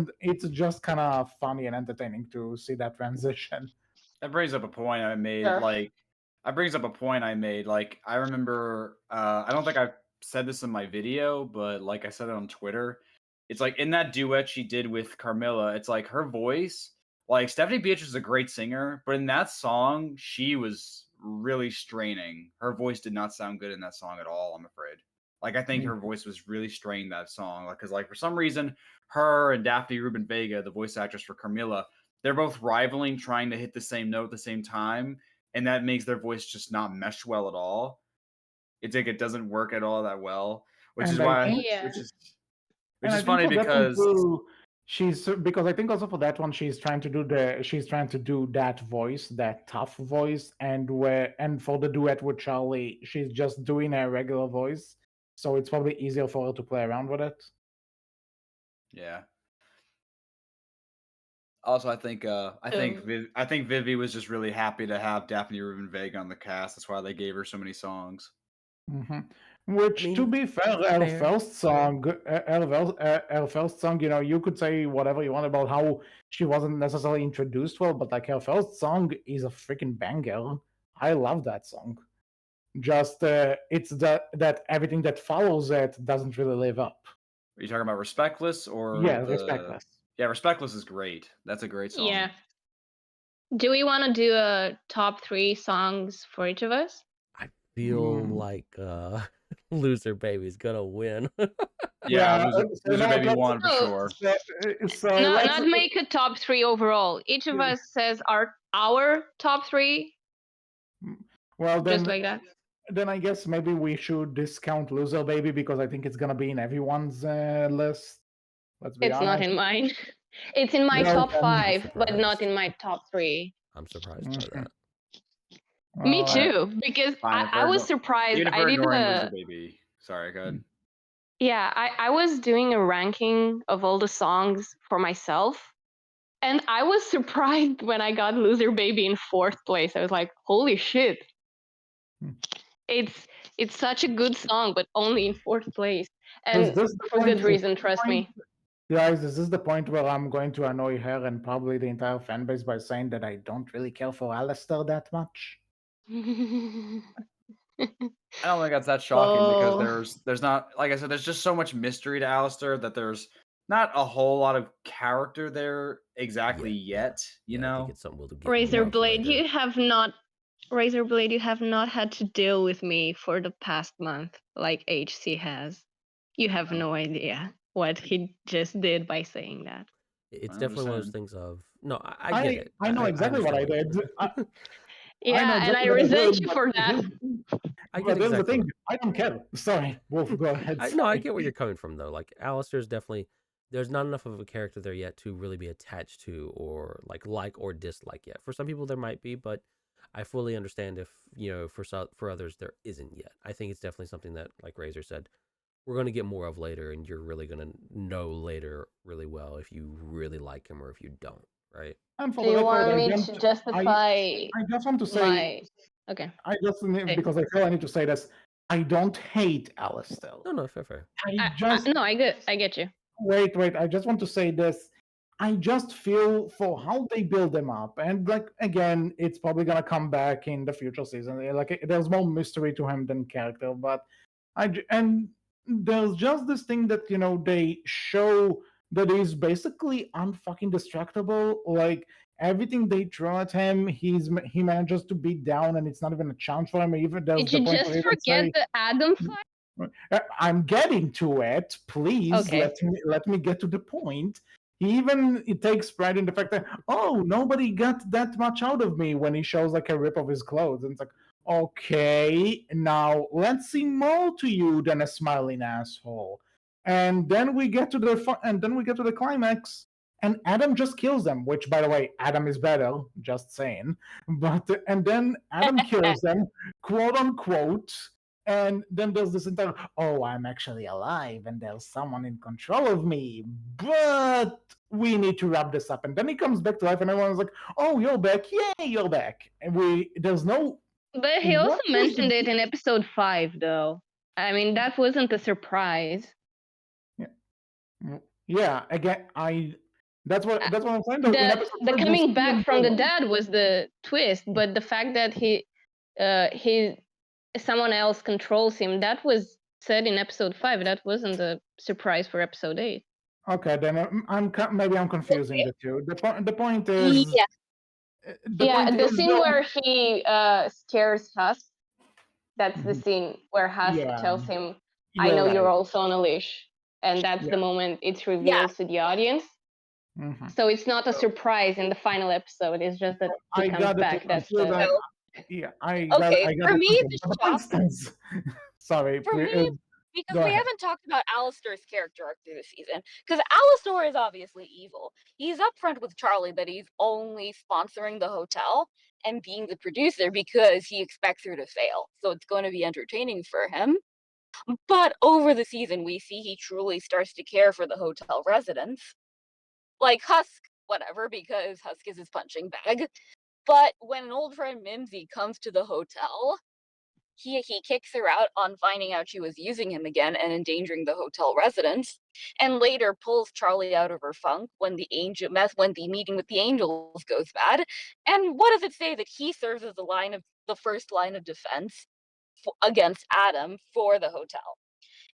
kind of funny and entertaining to see that transition. That brings up a point I made. Sure. Like, I remember, I don't think I've said this in my video, but like I said it on Twitter. It's like in that duet she did with Carmilla, it's like her voice, like Stephanie Beatriz is a great singer, but in that song, she was really straining. Her voice did not sound good in that song at all, I'm afraid. Like, I think her voice was really strained that song. Like, because, like, for some reason, her and Daphne Rubin Vega, the voice actress for Carmilla, they're both rivaling, trying to hit the same note at the same time, and that makes their voice just not mesh well at all. It's like it doesn't work at all that well, which And is I why, think, Yeah. which I is think funny for that one because too, because I think also for that one she's trying to do that voice, that tough voice, and for the duet with Charlie, she's just doing her regular voice, so it's probably easier for her to play around with it. yeah. Also, I think Vivi was just really happy to have Daphne Rubin Vega on the cast. That's why they gave her so many songs. Mm-hmm. Which, I mean, to be fair, her first song, you could say whatever you want about how she wasn't necessarily introduced well, but like her first song is a freaking banger. I love that song. Just it's that everything that follows it doesn't really live up. Are you talking about Respectless or Yeah, Respectless. Yeah, Respectless is great. That's a great song. Yeah. Do we want to do a top 3 songs for each of us? I feel like Loser Baby's gonna win. Yeah, so Loser now Baby let's- won for Oh. sure. So Not make a top 3 overall. Each of us says our top 3, well just then like that. then I guess maybe we should discount Loser Baby because I think it's gonna be in everyone's list. Let's be It's honest. not in mine. It's in my Well, top then- 5, but not surprised. in my top 3. I'm surprised by that. Me Well, too, because Fine, if I we're was igno- surprised. Even if I we're did ignoring a Loser Baby. Sorry, go ahead. Yeah, I was doing a ranking of all the songs for myself, and I was surprised when I got Loser Baby in 4th place. I was like, holy shit. Hmm. It's such a good song, but only in 4th place. And Is this the for point- good reason, trust me. Guys, is this the point where I'm going to annoy her and probably the entire fan base by saying that I don't really care for Alastor that much? I don't think that's that shocking Oh. because there's not, like I said, there's just so much mystery to Alastor that there's not a whole lot of character there exactly yet. You I know, think it's something we'll get more into RaisorBlade, later. RaisorBlade, you have not had to deal with me for the past month like HC has. You have no idea what he just did by saying that. It's I'm definitely just one of those saying. things of I get it. I know exactly what I understand did. you're doing. Yeah, and I exactly what I resent did, you but for that. I But get there's the exactly. thing, I don't care. Sorry, Wolf, go ahead. I sorry. get where you're coming from though. Like Alastor's definitely there's not enough of a character there yet to really be attached to or like or dislike yet. For some people there might be, but I fully understand if, for others there isn't yet. I think it's definitely something that, like Razor said, we're going to get more of later, and you're really going to know later really well if you really like him or if you don't, right? And for Do the you record, want me to justify I just want to say, my? Okay. because I feel I need to say this, I don't hate Alastor. No, fair. No, I get you. Wait, I just want to say this. I just feel for how they build him up, and again, it's probably gonna come back in the future season. There's more mystery to him than character, but and there's just this thing that they show that he's basically unfucking distractible. Like everything they throw at him, he manages to beat down, and it's not even a challenge for him. Even there's Did the you point just where he would forget say, the Adam fight? I'm getting to it. Please Okay. let me get to the point. It takes pride in the fact that nobody got that much out of me when he shows like a rip of his clothes, and it's like, okay, now let's see more to you than a smiling asshole. And then we get to the climax, and Adam just kills them. Which, by the way, Adam is better. Just saying. And then Adam kills them, quote unquote. And then there's this entire, I'm actually alive and there's someone in control of me, but we need to wrap this up. And then he comes back to life and everyone's like, you're back. Yay, you're back. And there's no. But he also What was mentioned the- it in episode 5, though. I mean, that wasn't a surprise. Yeah, again, that's what I'm saying. Though, in The episode the 5, coming we'll back see from the him go. dead was the twist, but the fact that someone else controls him, that was said in episode 5. That wasn't a surprise for episode 8. Okay, then maybe I'm confusing the two. The point is, Yeah. The scene where he scares Husk, that's the scene where Husk tells him, I know you're also on a leash. And that's the moment it's revealed to the audience. Mm-hmm. So it's not a surprise in the final episode. It's just that he comes back. That's the... For me, the shock. Sorry. For me, because we haven't talked about Alastor's character arc through the season. Because Alastor is obviously evil. He's upfront with Charlie that he's only sponsoring the hotel and being the producer because he expects her to fail. So it's going to be entertaining for him. But over the season, we see he truly starts to care for the hotel residents. Like Husk, whatever, because Husk is his punching bag. But when an old friend Mimsy comes to the hotel, he kicks her out on finding out she was using him again and endangering the hotel residents, and later pulls Charlie out of her funk when the meeting with the angels goes bad. And what does it say? That he serves as the first line of defense against Adam for the hotel.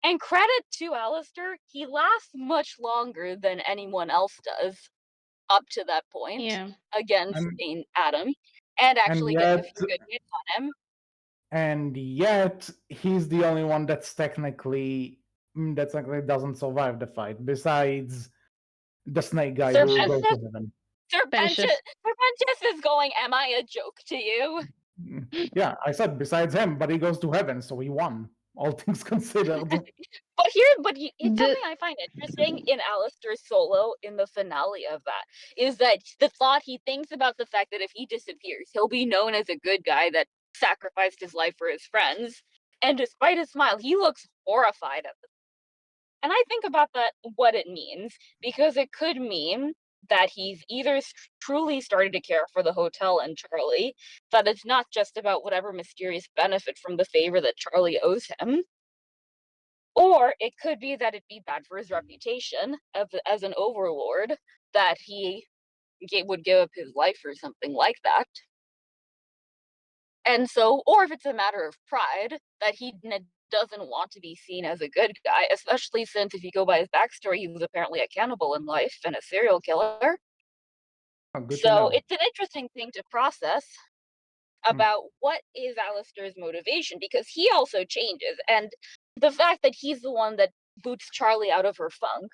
And credit to Alastor, he lasts much longer than anyone else does up to that point against Adam, and actually gets a few good hits on him. And yet, he's the only one that technically doesn't survive the fight, besides the snake guy who will go to heaven. Serpentius is going, am I a joke to you? Yeah, I said besides him, but he goes to heaven, so he won, all things considered. It's something I find interesting in Alastor's solo in the finale of that, is that the thought he thinks about the fact that if he disappears, he'll be known as a good guy that sacrificed his life for his friends. And despite his smile, he looks horrified at this. And I think about that, what it means, because it could mean that he's either truly started to care for the hotel and Charlie, that it's not just about whatever mysterious benefit from the favor that Charlie owes him, or it could be that it'd be bad for his reputation as an overlord, that he would give up his life or something like that. And so, or if it's a matter of pride, that he doesn't want to be seen as a good guy, especially since if you go by his backstory, he was apparently a cannibal in life and a serial killer. So it's an interesting thing to process about what is Alastor's motivation, because he also changes. And the fact that he's the one that boots Charlie out of her funk,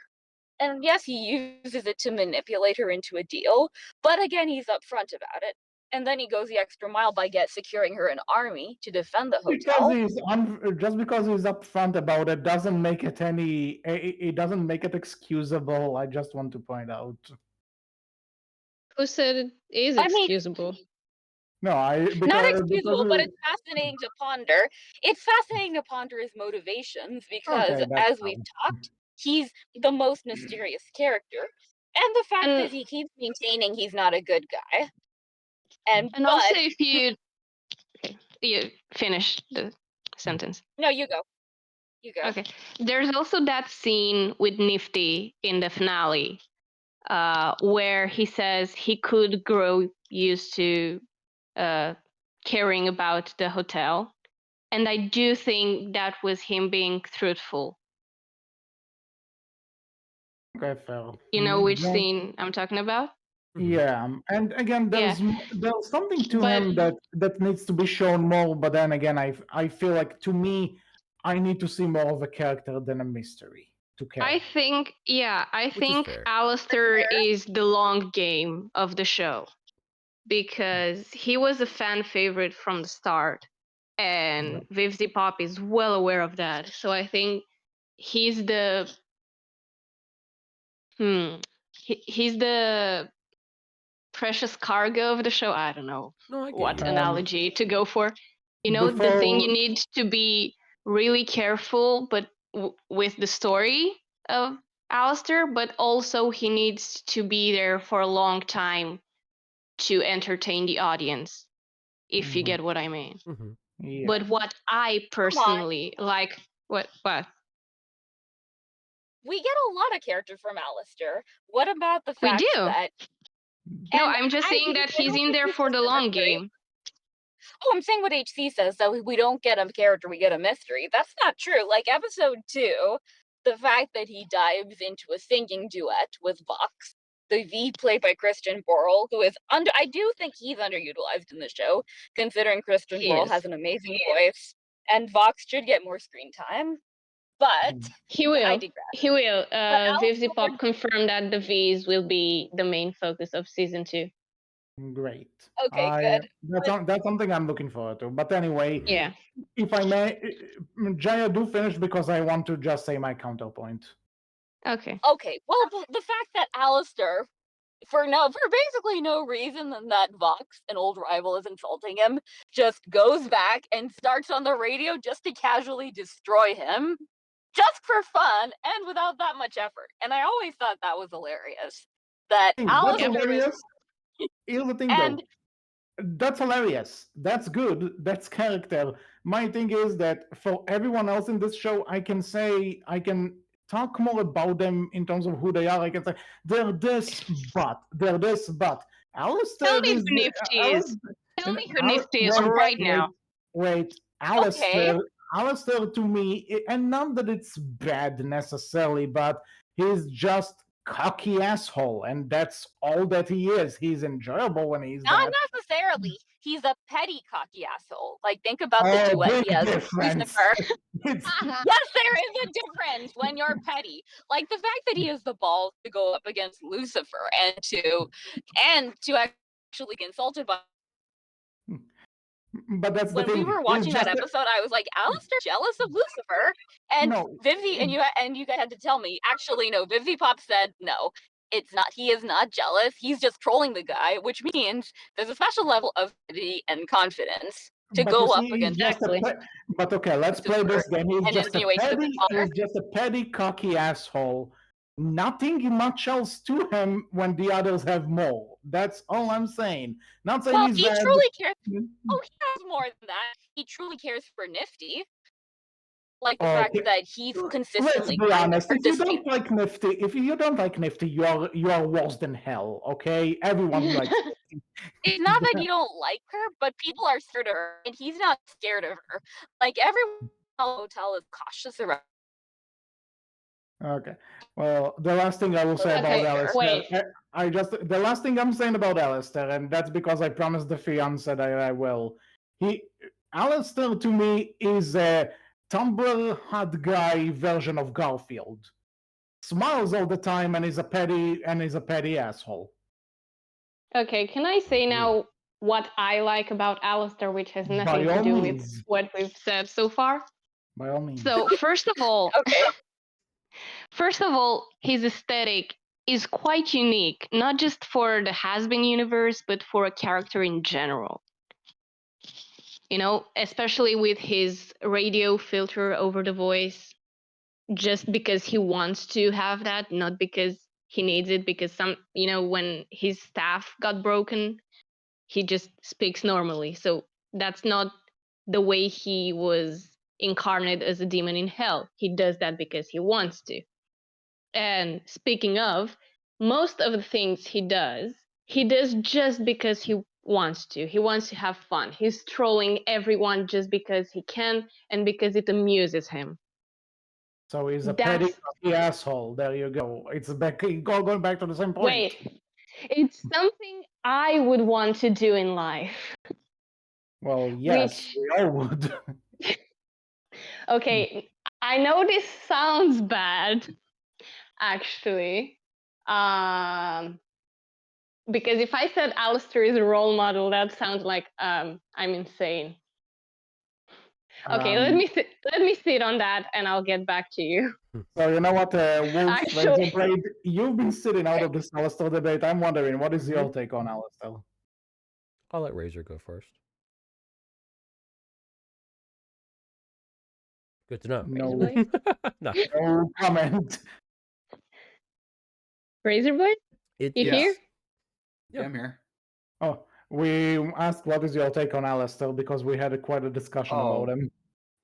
and yes, he uses it to manipulate her into a deal, but again, he's upfront about it. and then he goes the extra mile by securing her an army to defend the Because hotel. just because he's upfront about it doesn't make it it doesn't make it excusable. I just want to point out. Who said it is I mean, excusable? No, not excusable, but it's fascinating to ponder. It's fascinating to ponder his motivations because, Okay, that's as we've talked, he's the most mysterious character, and the fact that he keeps maintaining he's not a good guy. And also, if you finish the sentence. No, you go. You go. Okay. There's also that scene with Nifty in the finale, where he says he could grow used to caring about the hotel, and I do think that was him being truthful. Okay, fair. You know which scene I'm talking about? Yeah, and again, there's something to him that needs to be shown more. But then again, I feel like, to me, I need to see more of a character than a mystery to care. I think Alastor is the long game of the show, because he was a fan favorite from the start, and Vivzy Pop is well aware of that. So I think he's the he's the precious cargo of the show. I don't know what analogy to go for. You know, the thing you need to be really careful, but with the story of Alastor, but also he needs to be there for a long time to entertain the audience, if you get what I mean. Yeah. But what I personally like, what? We get a lot of character from Alastor. What about the fact that? No, I'm just saying that he's in there for the long game. Oh, I'm saying what HC says, that we don't get a character, we get a mystery. That's not true. Like episode 2, the fact that he dives into a singing duet with Vox, the V played by Christian Borle, who is I do think he's underutilized in the show, considering Christian Borle has an amazing voice, and Vox should get more screen time. But he will. I digress. He will. Vivzy Pop confirmed that the V's will be the main focus of season 2. Great. Okay, good. That's something I'm looking forward to. But anyway, if I may, Jaya, do finish, because I want to just say my counterpoint. Okay. Okay. Well, the fact that Alastor, for basically no reason than that Vox, an old rival, is insulting him, just goes back and starts on the radio just to casually destroy him, just for fun and without that much effort. And I always thought that was hilarious. That Alastor is. Here's the thing, though. That's hilarious. That's good. That's character. My thing is that for everyone else in this show, I can talk more about them in terms of who they are. I can say they're this, but Alastor. Tell me who Nifty is. Tell me who Nifty is right now. Wait, Alastor. Alastor, to me, and not that it's bad necessarily, but he's just cocky asshole, and that's all that he is. He's enjoyable when he's not necessarily. He's a petty cocky asshole. Like, think about the duet he has with Lucifer. Yes, there is a difference when you're petty. Like the fact that he has the balls to go up against Lucifer and to actually get insulted by. But that's when the thing. We were watching that episode, I was like, Alastor jealous of Lucifer, and Vivzy and you guys had to tell me. Actually, no. Vivzy Pop said no. It's not. He is not jealous. He's just trolling the guy, which means there's a special level of pity and confidence to go up against. But okay, let's play this game. He's just a petty, cocky asshole. Nothing much else to him when the others have more. That's all I'm saying. Not saying he's bad. He truly cares. Oh, he has more than that. He truly cares for Nifty. Like the fact that he's consistently. Let's be honest. If you don't like Nifty, you are worse than hell. Okay, everyone likes Nifty. It's not that you don't like her, but people are scared of her, and he's not scared of her. Like everyone in the hotel is cautious around. Okay. Well, the last thing I will say about Alastor. The last thing I'm saying about Alastor, and that's because I promised the fiance that I will. Alastor to me is a Tumblr hot guy version of Garfield. Smiles all the time and is a petty asshole. Okay, can I say now what I like about Alastor, which has By nothing to all do with means. what we've said so far. By all means. So first of all, Okay. his aesthetic is quite unique, not just for the Hazbin universe, but for a character in general. You know, especially with his radio filter over the voice, just because he wants to have that, not because he needs it, because when his staff got broken, he just speaks normally. So that's not the way he was incarnate as a demon in hell. He does that because he wants to. And speaking of, most of the things he does just because he wants to. He wants to have fun. He's trolling everyone just because he can and because it amuses him. So he's a petty That's asshole. There you go. It's going back to the same point. wait. It's something I would want to do in life. Well, yes, Which, we all would. okay, I know this sounds bad, actually. Because if I said Alastor is a role model, that sounds like I'm insane. Okay, let me sit on that, and I'll get back to you. So you know what, Wolf, Actually, RaisorBlade, you've been sitting out of this Alastor debate. I'm wondering, what is your take on Alastor? I'll let Razor go first. Good to know. No, RaisorBlade? No. no comment. RaisorBlade? You Yes. here? Yeah, I'm here. Oh, we asked what is your take on Alastor because we had quite a discussion about him.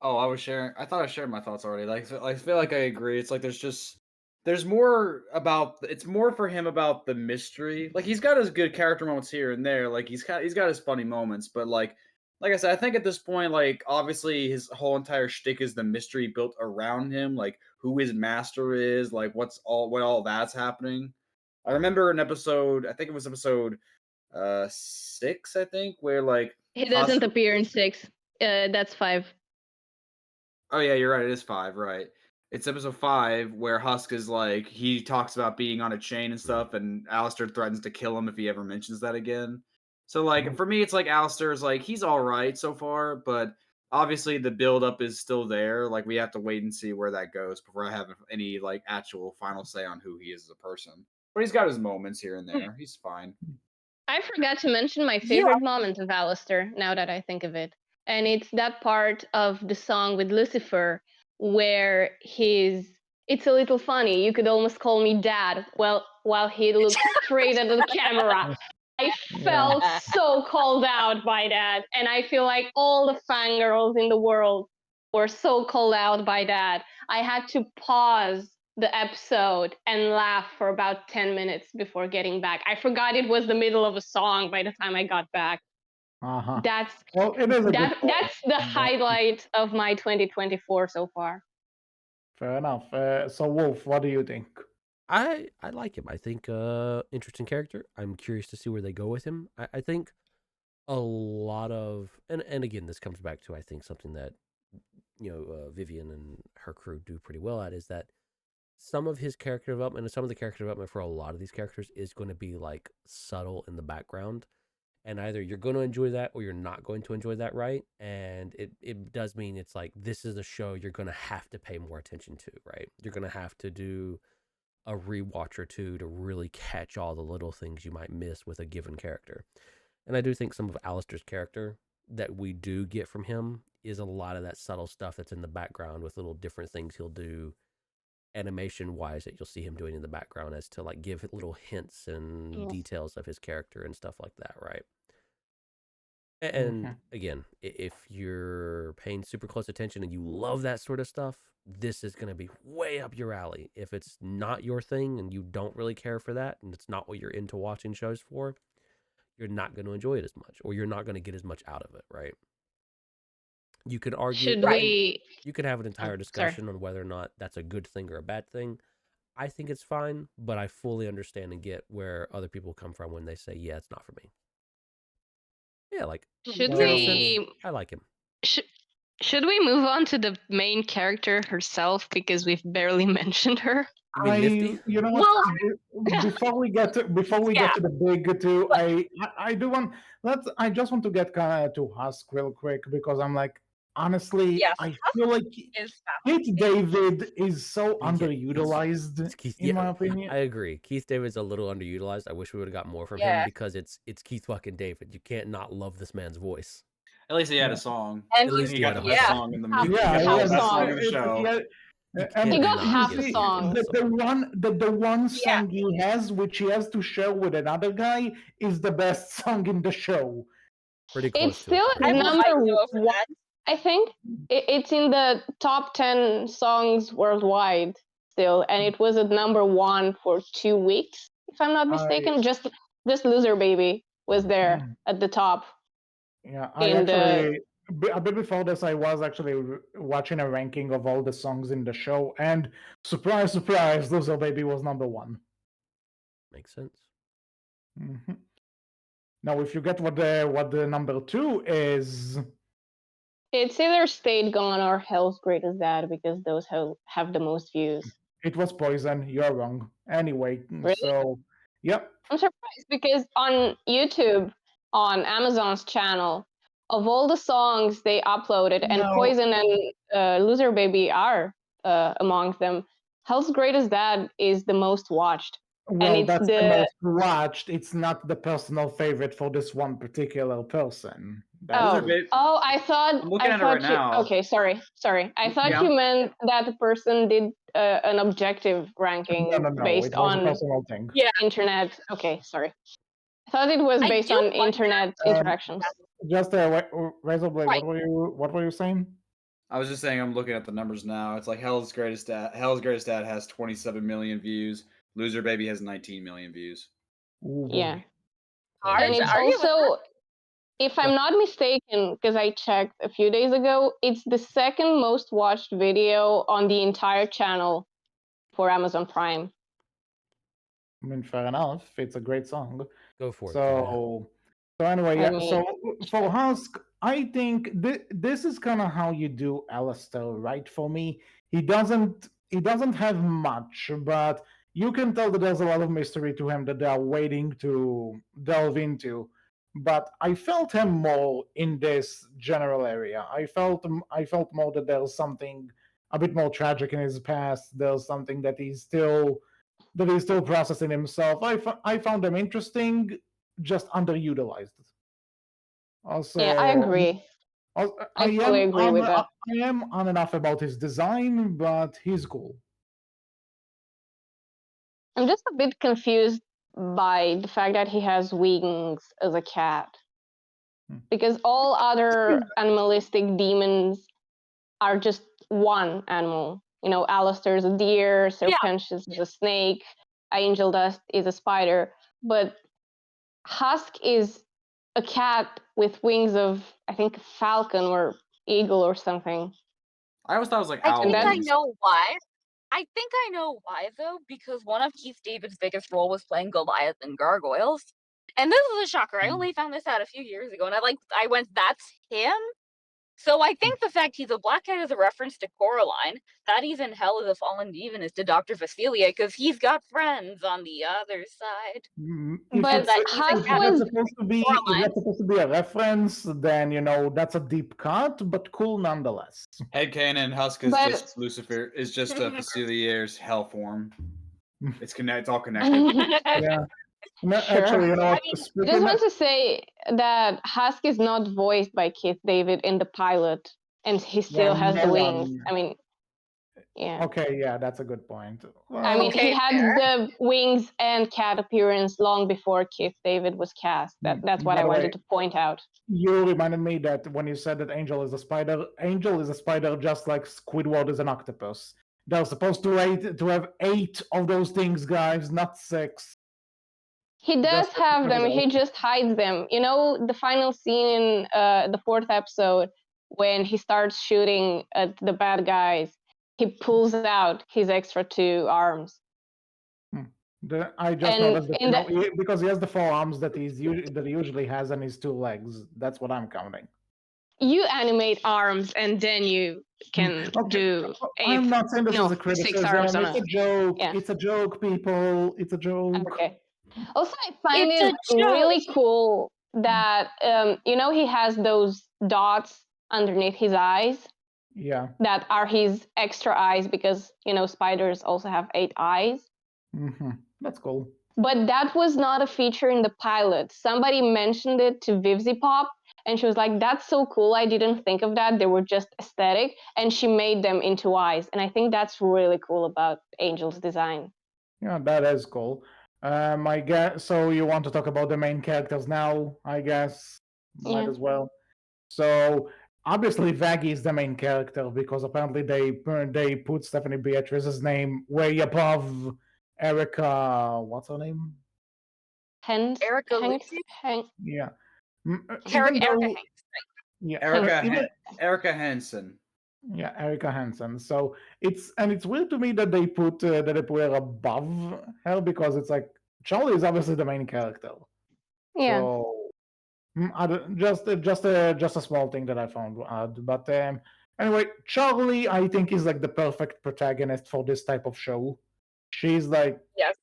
Oh, I was sharing. I thought I shared my thoughts already. Like, I feel like I agree. It's like there's more about. It's more for him about the mystery. Like, he's got his good character moments here and there. Like, he's got his funny moments. But like I said, I think at this point, like, obviously his whole entire shtick is the mystery built around him. Like, who his master is. Like, what all that's happening. I remember an episode. I think it was episode 6. I think where like He doesn't appear in 6. That's 5. Oh yeah, you're right. It is 5, right? It's episode 5 where Husk is like he talks about being on a chain and stuff, and Alastor threatens to kill him if he ever mentions that again. So like for me, it's like Alastor's like he's all right so far, but obviously the build up is still there. Like we have to wait and see where that goes before I have any like actual final say on who he is as a person. But he's got his moments here and there. He's fine. I forgot to mention my favorite moment of Alastor, now that I think of it. And it's that part of the song with Lucifer where it's a little funny. You could almost call me dad. Well, while he looks straight at the camera. I felt so called out by that. And I feel like all the fangirls in the world were so called out by that. I had to pause the episode and laugh for about 10 minutes before getting back. I forgot it was the middle of a song by the time I got back. Uh-huh. That's Well, it is that's the highlight of my 2024 so far. Fair enough. So Wolf, what do you think? I like him. I think interesting character. I'm curious to see where they go with him. I think a lot of and again this comes back to I think something that Vivian and her crew do pretty well at is that some of his character development and some of the character development for a lot of these characters is going to be like subtle in the background, and either you're going to enjoy that or you're not going to enjoy that, right? And it does mean it's like this is a show you're going to have to pay more attention to, right? You're going to have to do a rewatch or two to really catch all the little things you might miss with a given character. And I do think some of Alastor's character that we do get from him is a lot of that subtle stuff that's in the background with little different things he'll do animation wise that you'll see him doing in the background as to like give little hints and details of his character and stuff like that, right? And again, if you're paying super close attention and you love that sort of stuff, this is going to be way up your alley. If it's not your thing and you don't really care for that and it's not what you're into watching shows for, you're not going to enjoy it as much, or you're not going to get as much out of it, right? You could argue, you could have an entire discussion on whether or not that's a good thing or a bad thing. I think it's fine, but I fully understand and get where other people come from when they say, yeah, it's not for me. Yeah, like, I like him. Should we move on to the main character herself because we've barely mentioned her? You mean Nifty? You know what? Well, Before we get to yeah, the big two, but I do want I just want to get kind of to Husk real quick because I'm like honestly yes, I Husk feel like is Keith fascinating. David is so Yeah, underutilized it's Keith. in Yeah, my opinion. I agree. Keith David's a little underutilized. I wish we would have got more from him Yeah, because it's Keith fucking David. You can't not love this man's voice. At least he had Yeah. a song. and At And least he he got had the a best yeah, song in the Half, movie. He Yeah, got half the a yeah, best song song. in the show. You and He can't got not half give a him song. the one yeah. song he has, which he has to share with another guy, is the best song in the show. Pretty It's close to it. still Yeah. I will fight number you over one, that. I think. It's in the top 10 songs worldwide still, and it was at number one for 2 weeks, if I'm not I mistaken. Just Loser Baby was there mm, at the top yeah, I in the. actually a bit before this, I was actually watching a ranking of all the songs in the show, and surprise, surprise, "Loser Baby" was number one. Makes sense. Mhm. Now, if you get what the number two is, It's either Stayed Gone or Hell's Greatest Dad because those have the most views. it was Poison. You're wrong. Anyway, Really? so yep. I'm surprised because on YouTube, on Amazon's channel, of all the songs they uploaded, and Now, Poison and Loser Baby are among them, Hell's Greatest Dad is the most watched. And well, it's that's the the. most watched. It's not the personal favorite for this one particular person. That's Loser Oh, Baby. oh! I'm looking at it right You. now. Okay, sorry. I thought yeah. you meant that the person did an objective ranking No. It based was a on personal thing. Yeah, internet. Okay, sorry. I thought it was I based do on wonder. internet interactions. Just RaisorBlade. Right. What were you saying? I was just saying I'm looking at the numbers now. It's like Hell's Greatest Dad. Hell's Greatest Dad has 27 million views. Loser Baby has 19 million views. Oh Yeah. boy. Hard And to it's argue with that. also, if I'm not mistaken, because I checked a few days ago, it's the second most watched video on the entire channel for Amazon Prime. I mean, fair enough. It's a great song. Go for it, Jaya. So anyway, Let yeah. me So for check. Husk, I think this is kind of how you do Alastor, right? For me, he doesn't have much, but you can tell that there's a lot of mystery to him that they are waiting to delve into. But I felt him more in this general area. I felt more that there's something a bit more tragic in his past. There's something that he's still processing himself. I found him interesting, just underutilized. Also, Yeah, I agree. I fully agree with that. I am on enough about his design, but he's cool. I'm just a bit confused by the fact that he has wings as a cat. Because all other animalistic demons are just one animal. You know, Alastor is a deer, Serpentius is a snake, Angel Dust is a spider, but Husk is a cat with wings of, I think, falcon or eagle or something. I always thought it was like I owl think I wings. know why. I think I know why though, because one of Keith David's biggest role was playing Goliath in Gargoyles. And this is a shocker. I only found this out a few years ago, and I went, that's him? So I think the fact he's a black cat is a reference to Coraline. That he's in hell as a fallen demon is to Dr. Vasilia, because he's got friends on the other side. If But it's Husk if that's was. supposed to be a reference, then that's a deep cut, but cool nonetheless. Headcanon Husk is But- just Lucifer, is just a Facilier's hell form. It's all connected. Yeah. No, Sure. actually, I mean, I just want to say that Husk is not voiced by Keith David in the pilot, and he still has the wings. I mean, yeah. Okay, yeah, that's a good point. I mean, he had the wings and cat appearance long before Keith David was cast. That's what By I the way, wanted to point out. You reminded me that when you said that Angel is a spider just like Squidward is an octopus. They're supposed to have 8 of those things, guys, not 6. He does Just have them. incredible. He just hides them. You know, the final scene in the 4th episode when he starts shooting at the bad guys, he pulls out his extra 2 arms. I just And noticed that because he has the 4 arms that he usually has and his 2 legs. That's what I'm counting. you animate arms and then you can do I'm not saying this is a 6 criticism. arms on It's a joke. yeah. It's a joke, people. It's a joke. Okay. Also, I find It's it a joke. really cool that he has those dots underneath his eyes Yeah. that are his extra eyes because spiders also have 8 eyes. That's cool. But that was not a feature in the pilot. Somebody mentioned it to Vivzipop, and she was like, "That's so cool! I didn't think of that. They were just aesthetic," and she made them into eyes. And I think that's really cool about Angel's design. Yeah, that is cool. I guess so. You want to talk about the main characters now? I guess might Yeah. as well. So obviously, Vaggie is the main character because apparently they put Stephanie Beatrice's name way above Erica. What's her name? Erica Yeah. Erica Hanks. Yeah. Erica Hansen. Yeah, Erica Hansen. So it's weird to me that they put her above her because it's like Charlie is obviously the main character. Yeah. So just a small thing that I found odd. But anyway, Charlie I think is like the perfect protagonist for this type of show. She's like Yes.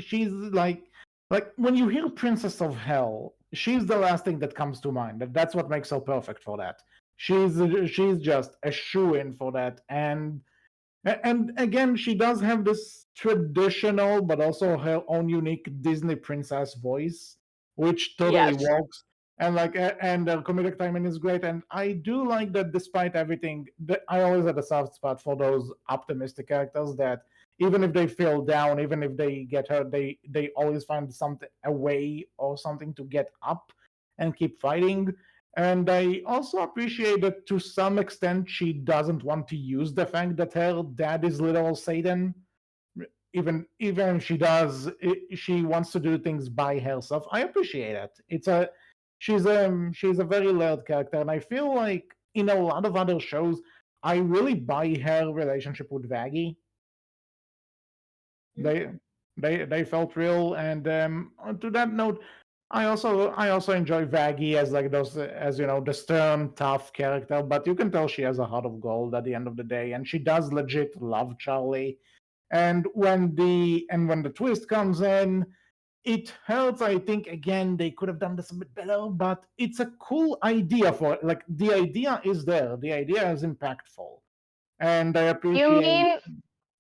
she's like when you hear Princess of Hell, she's the last thing that comes to mind. That's what makes her perfect for that. She's just a shoo-in for that, and again, she does have this traditional but also her own unique Disney princess voice, which totally Yes. works. And and the comedic timing is great. And I do like that despite everything, I always had a soft spot for those optimistic characters that even if they feel down, even if they get hurt, they always find a way or something to get up and keep fighting. And I also appreciate that to some extent she doesn't want to use the fact that her dad is literal Satan. Even if she does, she wants to do things by herself. I appreciate it. She's a very layered character, and I feel like in a lot of other shows, I really buy her relationship with Vaggie. They felt real, and to that note, I also enjoy Vaggie as like those as the stern, tough character, but you can tell she has a heart of gold at the end of the day, and she does legit love Charlie. And when the twist comes in, it hurts. I think again they could have done this a bit better, but it's a cool idea for like the idea is there. The idea is impactful, and I appreciate.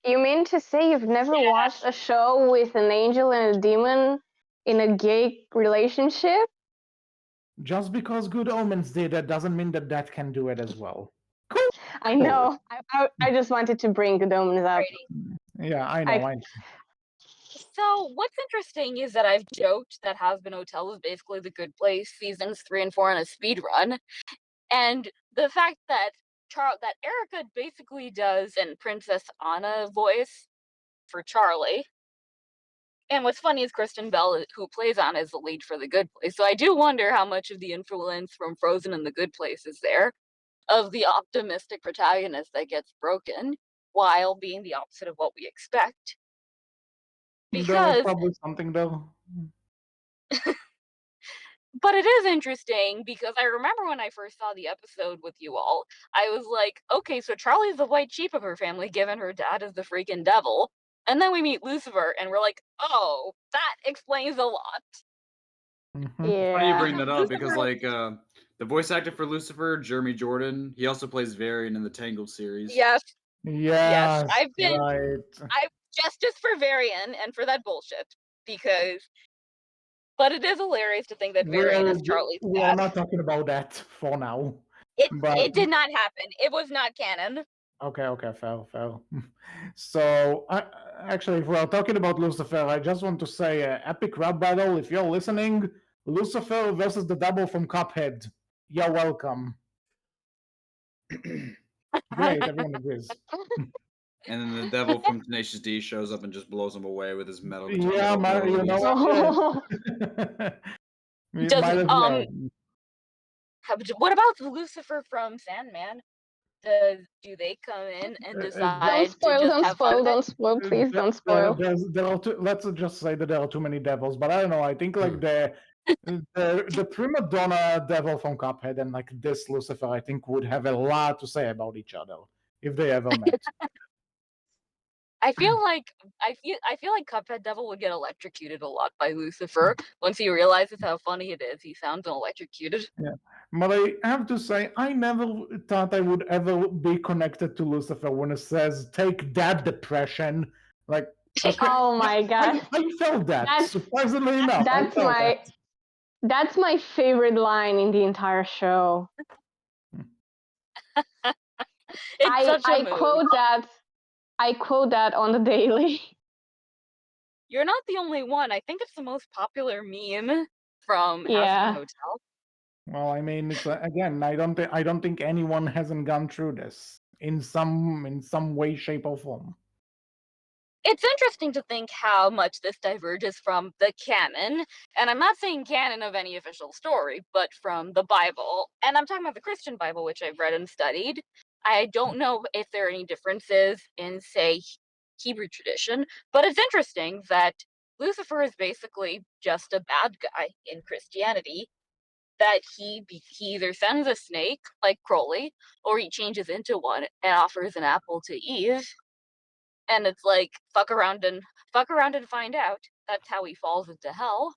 You mean to say you've never watched a show with an angel and a demon in a gay relationship? Just because Good Omens did it doesn't mean that can do it as well. Cool. I know. I just wanted to bring Good Omens up. Yeah, I know. So what's interesting is that I've joked that Hazbin Hotel is basically The Good Place seasons 3 and 4 on a speed run, and the fact that that Erica basically does an Princess Anna voice for Charlie. And what's funny is Kristen Bell, who plays Anna, is the lead for The Good Place. So I do wonder how much of the influence from Frozen and The Good Place is there of the optimistic protagonist that gets broken while being the opposite of what we expect. Because probably something though. But it is interesting because I remember when I first saw the episode with you all, I was like, okay, so Charlie's the white sheep of her family, given her dad is the freaking devil. And then we meet Lucifer, and we're like, oh, that explains a lot. Yeah. It's funny you bring that up because, like, the voice actor for Lucifer, Jeremy Jordan, he also plays Varian in the Tangled series. Yes. Yes. I've justice for Varian and for that bullshit because. But it is hilarious to think that Varian is Charlie's dad. We're not talking about that for now. It did not happen. It was not canon. Okay, fair. So, actually, if we're talking about Lucifer, I just want to say, epic rap battle. If you're listening, Lucifer versus the double from Cuphead. You're welcome. Great, everyone agrees. And then the devil from Tenacious D shows up and just blows him away with his metal guitar. Yeah, you know what? What about Lucifer from Sandman? Do they come in and decide Don't spoil, please don't spoil. Let's just say that there are too many devils, but I don't know. I think like The prima donna devil from Cuphead and like this Lucifer, I think, would have a lot to say about each other if they ever met. I feel like Cuphead Devil would get electrocuted a lot by Lucifer once he realizes how funny it is. He sounds electrocuted. Yeah. But I have to say, I never thought I would ever be connected to Lucifer when it says "take that depression." Like, okay, Oh my god. I felt that. That's- Surprisingly enough, I That's felt my that. that's my favorite line in the entire show. It's such a I mood. quote that on the daily. You're not the only one. I think it's the most popular meme from Yeah. Hazbin Hotel. Well, I mean, it's again, I don't think anyone hasn't gone through this in some way, shape, or form. It's interesting to think how much this diverges from the canon, and I'm not saying canon of any official story, but from the Bible. And I'm talking about the Christian Bible, which I've read and studied. I don't know if there are any differences in, say, Hebrew tradition, but it's interesting that Lucifer is basically just a bad guy in Christianity. That he either sends a snake like Crowley, or he changes into one and offers an apple to Eve. And it's like fuck around and find out. That's how he falls into hell.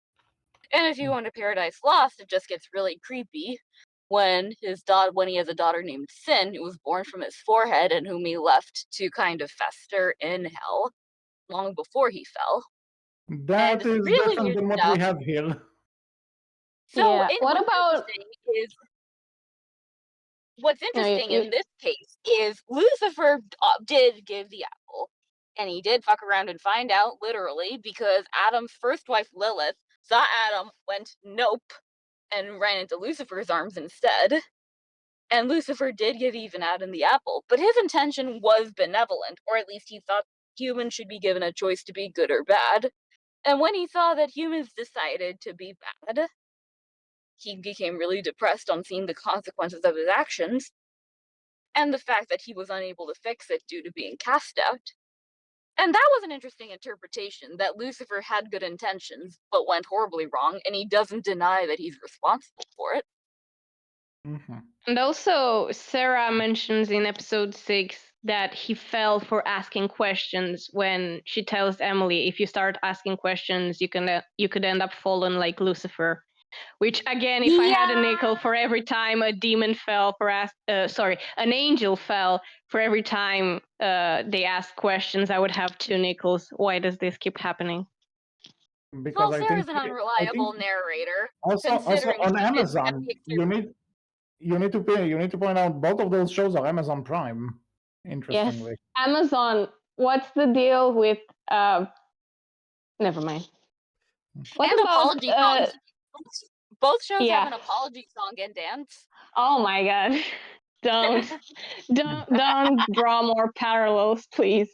And if you go into Paradise Lost, it just gets really creepy when he has a daughter named Sin, who was born from his forehead and whom he left to kind of fester in hell long before he fell. That is really different weird than what stuff. we have here. So Yeah. what's interesting in this case is Lucifer did give the apple, and he did fuck around and find out, literally, because Adam's first wife Lilith saw Adam, went nope, and ran into Lucifer's arms instead. And Lucifer did give Eve and Adam the apple, but his intention was benevolent, or at least he thought humans should be given a choice to be good or bad. And when he saw that humans decided to be bad, he became really depressed on seeing the consequences of his actions, and the fact that he was unable to fix it due to being cast out. And that was an interesting interpretation, that Lucifer had good intentions, but went horribly wrong, and he doesn't deny that he's responsible for it. Mm-hmm. And also, Sarah mentions in episode 6 that he fell for asking questions when she tells Emily, if you start asking questions, you could end up falling like Lucifer. Which, again, if I had a nickel for every time a demon fell an angel fell for every time they asked questions, I would have 2 nickels. Why does this keep happening? Because Sarah's an unreliable narrator. Also on Amazon, you need to point out both of those shows are Amazon Prime. Interestingly, Yes, Amazon. What's the deal with? Never mind. What and about apology songs? Both shows yeah. have an apology song and dance. Oh my god! Don't draw more parallels, please.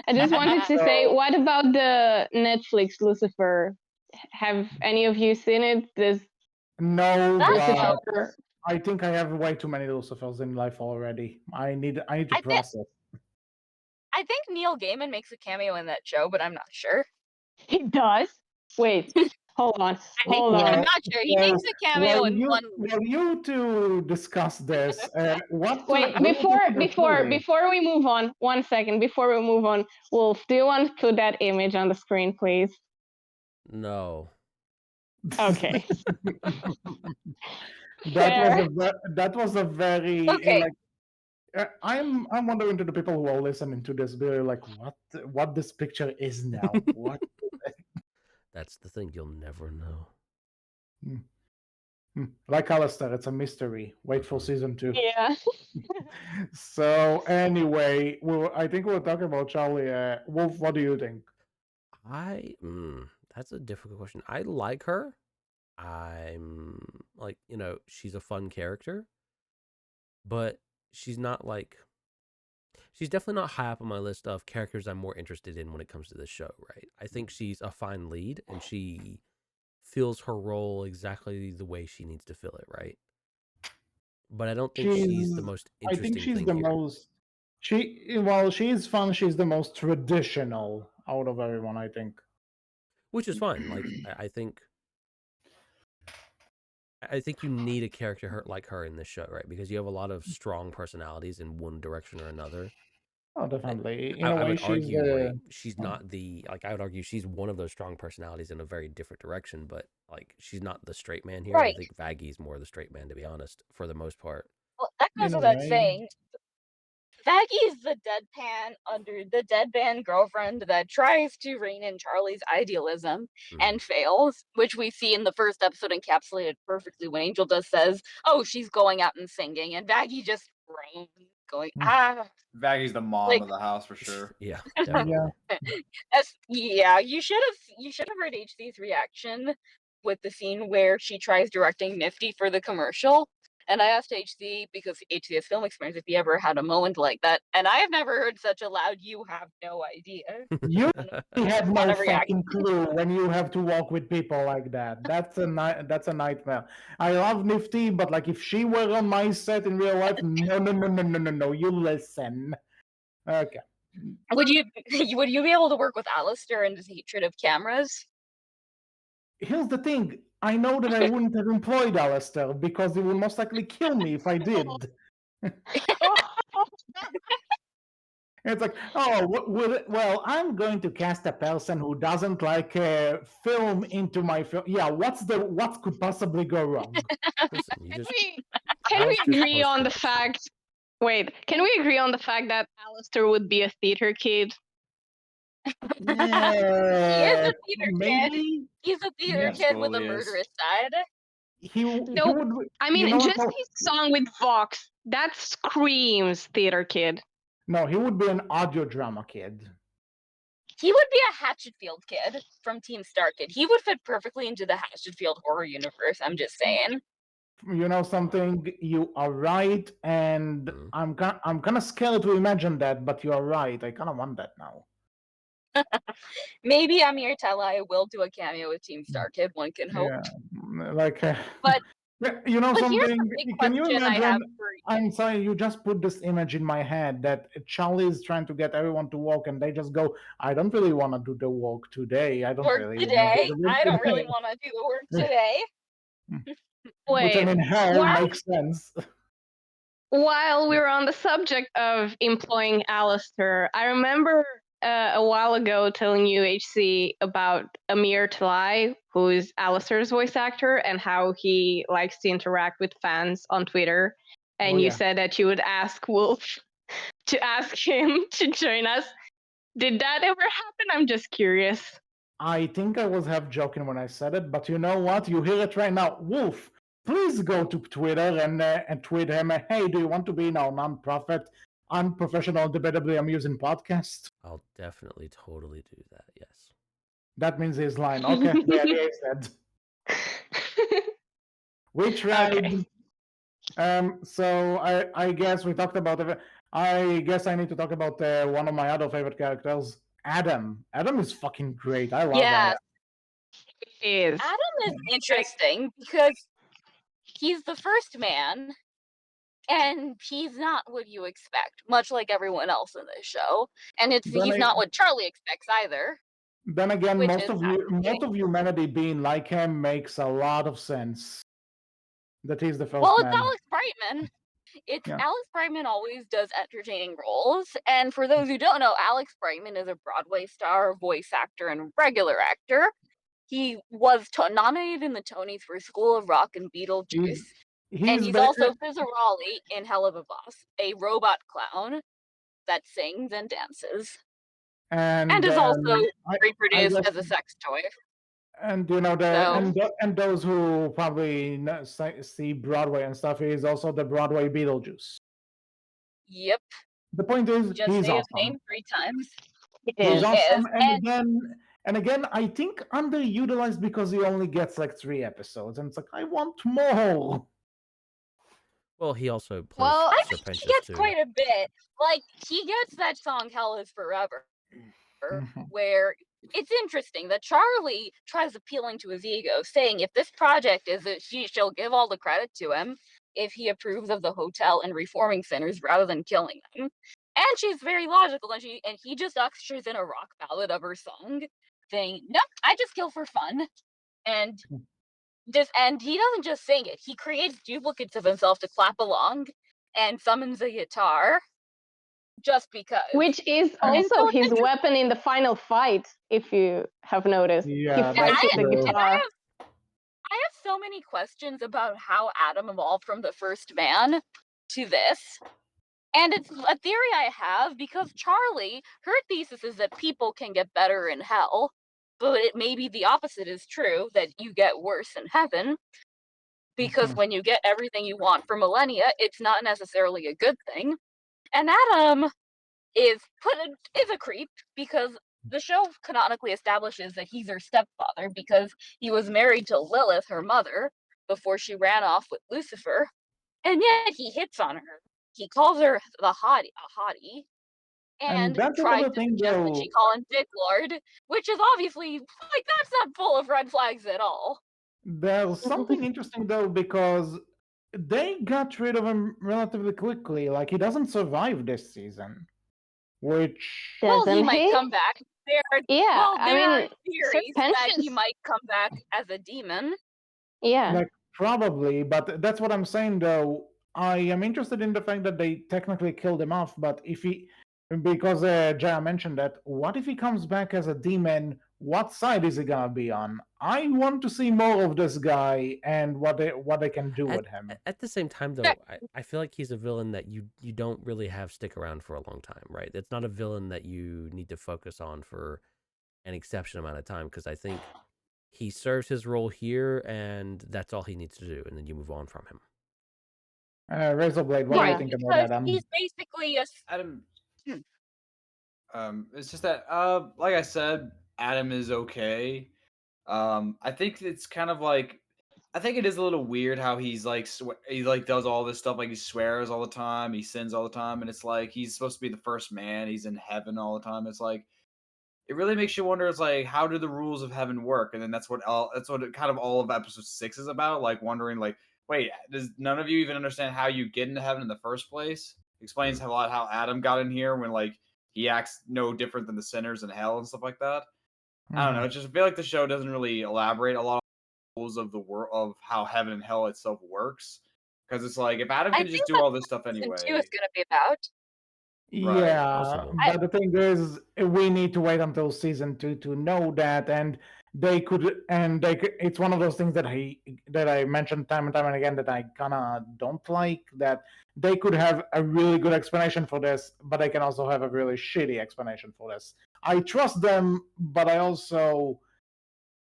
I just wanted to say, what about the Netflix Lucifer? Have any of you seen it? no, That's but I think I have way too many Lucifers in life already. I need to process. I think Neil Gaiman makes a cameo in that show, but I'm not sure. He does? Wait, hold on. I'm not sure. He makes a cameo in one. Well, you to discuss this. Wait, before we move on, 1 second. Before we move on, Wolf, do you want to put that image on the screen, please? No. Okay. that was a very okay. I'm wondering to the people who are listening to this, they're like, what this picture is now? What? That's the thing, you'll never know. Like Alastor, it's a mystery. Wait for season 2. Yeah. So anyway, I think we'll talk about Charlie. Wolf, what do you think? That's a difficult question. I like her. I'm like, she's a fun character, but she's definitely not high up on my list of characters I'm more interested in when it comes to this show, right? I think she's a fine lead, and she feels her role exactly the way she needs to feel it, right? But I don't think she's the most interesting thing. I think she's the most... she's fun, she's the most traditional out of everyone, I think. Which is fine. Like, I think I think you need a character like her in this show, right? Because you have a lot of strong personalities in one direction or another. Oh, definitely. In I, a I way, would she's argue, the. right? She's not the like. I would argue she's one of those strong personalities in a very different direction, but like she's not the straight man here. And I Right. think Vaggy's more the straight man, to be honest, for the most part. Well, that In goes a without way. saying. Vaggy's the deadpan girlfriend that tries to rein in Charlie's idealism and fails, which we see in the first episode encapsulated perfectly when Angel says, "Oh, she's going out and singing," and Vaggy just groans, going, "Ah." Vaggy's the mom Like- of the house for sure. Yeah, definitely. You should have heard HC's reaction with the scene where she tries directing Nifty for the commercial. And I asked HC, because HC has film experience, if he ever had a moment like that. And I have never heard such a loud, "You have no idea." You have On no a reaction. fucking clue when you have to walk with people like that. That's a nightmare. I love Nifty, but like if she were on my set in real life, no. You listen. Okay. Would you be able to work with Alastor and his hatred of cameras? Here's the thing. I know that I wouldn't have employed Alastor because he would most likely kill me if I did. It's like, oh, well, I'm going to cast a person who doesn't like film into my film. Yeah, what could possibly go wrong? Listen, you just Can we Alistair's agree on the post-production. fact? Wait, can we agree on the fact that Alastor would be a theater kid? He is a theater kid. Maybe He's a theater Yeah, kid with a totally is. murderous side. he Nope. would. I mean, you know just what? his song with Vox, that screams theater kid. No, he would be an audio drama kid. He would be a Hatchetfield kid from Team Star Kid. He would fit perfectly into the Hatchetfield horror universe. I'm just saying. You know something? You are right, and I'm kind of scared to imagine that, but you are right. I kind of want that now. Maybe Amir Talai will do a cameo with Team Star Kid. One can hope. Yeah, like. But you know but here's the something? big Can you question I imagine? have for I'm sorry, you just put this image in my head that Charlie is trying to get everyone to walk, and they just go, "I don't really want to do the walk today. I don't work really today. want to do the work I don't really today." want to do the work today. Which I Wait, mean, hell what? makes sense. While we were on the subject of employing Alastor, I remember a while ago telling you, HC, about Amir Talai, who is Alastor's voice actor, and how he likes to interact with fans on Twitter. And Oh, you yeah. said that you would ask Wolf to ask him to join us. Did that ever happen? I'm just curious. I think I was half joking when I said it, but you know what? You hear it right now. Wolf, please go to Twitter and tweet him. Hey, do you want to be in our non-profit, unprofessional, debatably amusing podcast? I'll definitely totally do that. Yes. That means he's lying. Okay, the idea is said. We tried. Okay. So I guess we talked about it. I guess I need to talk about one of my other favorite characters, Adam. Adam is fucking great. I love Yes, Is. Adam is interesting because he's the first man, and he's not what you expect, much like everyone else in this show. And he's not what Charlie expects either. Then again, Which most is of humanity being like him makes a lot of sense. That he's the first Well, it's man. Alex Brightman. Yeah. Alex Brightman always does entertaining roles. And for those who don't know, Alex Brightman is a Broadway star, voice actor, and regular actor. He was nominated in the Tonys for School of Rock and Beetlejuice. And he's also Fizzarolli in Hell of a Boss, a robot clown that sings and dances. And is also reproduced as a sex toy. And you know and those who probably see Broadway and stuff, he's also the Broadway Beetlejuice. Yep. The point is, Just he's say awesome. his name 3 times. He's awesome, and again, I think underutilized because he only gets like 3 episodes, and it's like I want more. Well, he also plays Well, I Sir think he Pentious, gets too. quite a bit. Like, he gets that song Hell is Forever, where it's interesting that Charlie tries appealing to his ego, saying if this project is that she'll give all the credit to him if he approves of the hotel and reforming sinners rather than killing them. And she's very logical, and he just ushers in a rock ballad of her song, saying, "Nope, I just kill for fun." And And he doesn't just sing it; he creates duplicates of himself to clap along, and summons a guitar, just because. Which is also so his weapon in the final fight, if you have noticed. Yeah, He fights with the true. guitar. I have so many questions about how Adam evolved from the first man to this. And it's a theory I have because Charlie, her thesis is that people can get better in hell, but it maybe the opposite is true, that you get worse in heaven. Because when you get everything you want for millennia, it's not necessarily a good thing. And Adam is a creep because the show canonically establishes that he's her stepfather because he was married to Lilith, her mother, before she ran off with Lucifer, and yet he hits on her. He calls her a hottie, and that's tries another to thing, suggest that though. she call him Dick Lord, which is obviously that's not full of red flags at all. There's something interesting though because they got rid of him relatively quickly. Like he doesn't survive this season, which Well, he Doesn't might he? come back. There are I mean, theories that he pensions. might come back as a demon. Yeah. like probably, but that's what I'm saying though. I am interested in the fact that they technically killed him off, but if he, because Jaya mentioned that, what if he comes back as a demon? What side is he gonna be on? I want to see more of this guy and what they can do with him. At the same time, though, I feel like he's a villain that you don't really have stick around for a long time, right? It's not a villain that you need to focus on for an exceptional amount of time because I think he serves his role here and that's all he needs to do, and then you move on from him. RaisorBlade, what do you think about Because Adam? he's basically a Adam. It's just that, like I said, Adam is okay. I think it's kind of like, I think it is a little weird how he's like he like does all this stuff, like he swears all the time, he sins all the time, and it's like he's supposed to be the first man, he's in heaven all the time. It's like it really makes you wonder. It's like how do the rules of heaven work? And then that's what kind of all of episode 6 is about, like wondering like, wait, does none of you even understand how you get into heaven in the first place? Explains a lot how Adam got in here when like he acts no different than the sinners in hell and stuff like that. I don't know. I just feel like the show doesn't really elaborate a lot on the rules of the world of how heaven and hell itself works. Because it's like if Adam I can think just do all this stuff season anyway, 2 is going to be about. Right. Yeah, Possible. but the thing is, we need to wait until season 2 to know that, and it's one of those things that I mentioned time and time and again that I kind of don't like, that they could have a really good explanation for this, but they can also have a really shitty explanation for this. I trust them, but I also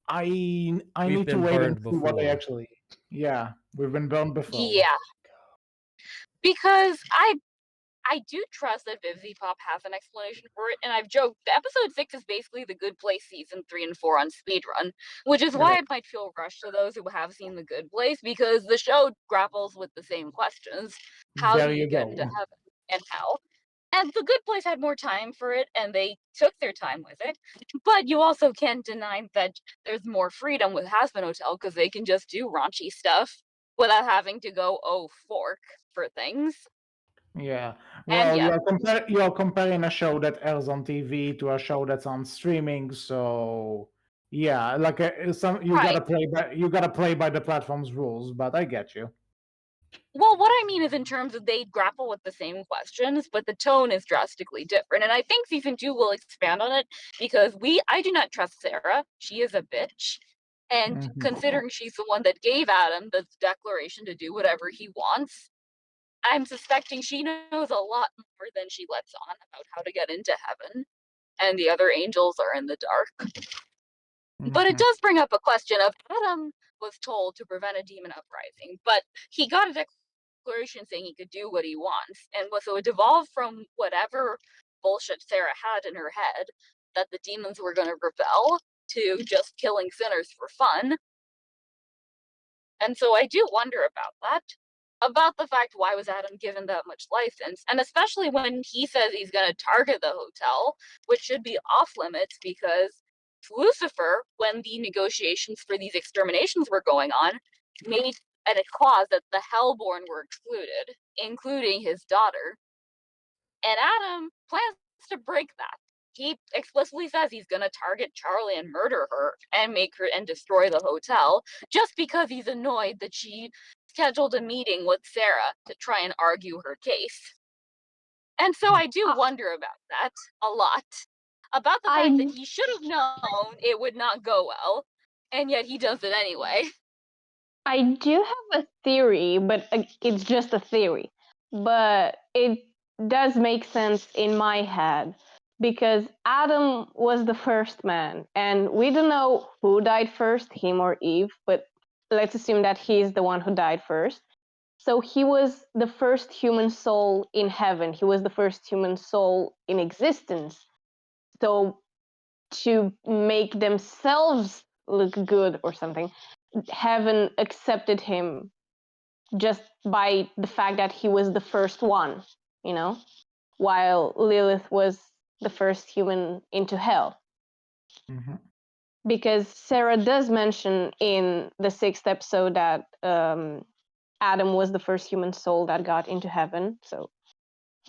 I We've need to been wait and burned see what they before. actually. Yeah, we've been burned before. Yeah. Because I do trust that Bibsy Pop has an explanation for it, and I've joked the episode 6 is basically the Good Place season 3 and 4 on speedrun, which is why it might feel rushed to those who have seen the Good Place, because the show grapples with the same questions. How There do you you get go. into heaven and how? And the Good Place had more time for it, and they took their time with it. But you also can't deny that there's more freedom with Hazbin Hotel because they can just do raunchy stuff without having to go, oh, fork for things. Yeah. And Well, yeah, you're comparing a show that airs on TV to a show that's on streaming, so yeah, like you right. gotta play by the platform's rules, but I get you. Well, what I mean is in terms of they grapple with the same questions, but the tone is drastically different. And I think season 2 will expand on it because I do not trust Sarah. She is a bitch. And Mhm. considering she's the one that gave Adam the declaration to do whatever he wants, I'm suspecting she knows a lot more than she lets on about how to get into heaven. And the other angels are in the dark. But it Mhm. does bring up a question of Adam was told to prevent a demon uprising, but he got a declaration saying he could do what he wants. And so it devolved from whatever bullshit Sarah had in her head that the demons were going to rebel to just killing sinners for fun. And so I do wonder about that. About the fact why was Adam given that much license, and especially when he says he's going to target the hotel, which should be off limits because Lucifer, when the negotiations for these exterminations were going on, made a clause that the Hellborn were excluded, including his daughter. And Adam plans to break that. he explicitly says he's gonna target Charlie and murder her and make her and destroy the hotel just because he's annoyed that she scheduled a meeting with Sarah to try and argue her case. And so I do wonder about that a lot. About the fact that he should have known it would not go well, and yet he does it anyway. I do have a theory, but it's just a theory. But it does make sense in my head because Adam was the first man, and we don't know who died first, him or Eve, but let's assume that he's the one who died first. So he was the first human soul in heaven. He was the first human soul in existence. So to make themselves look good or something, heaven accepted him just by the fact that he was the first one, you know, while Lilith was the first human into hell. Mm-hmm. Because Sarah does mention in the 6th episode that Adam was the first human soul that got into heaven. So,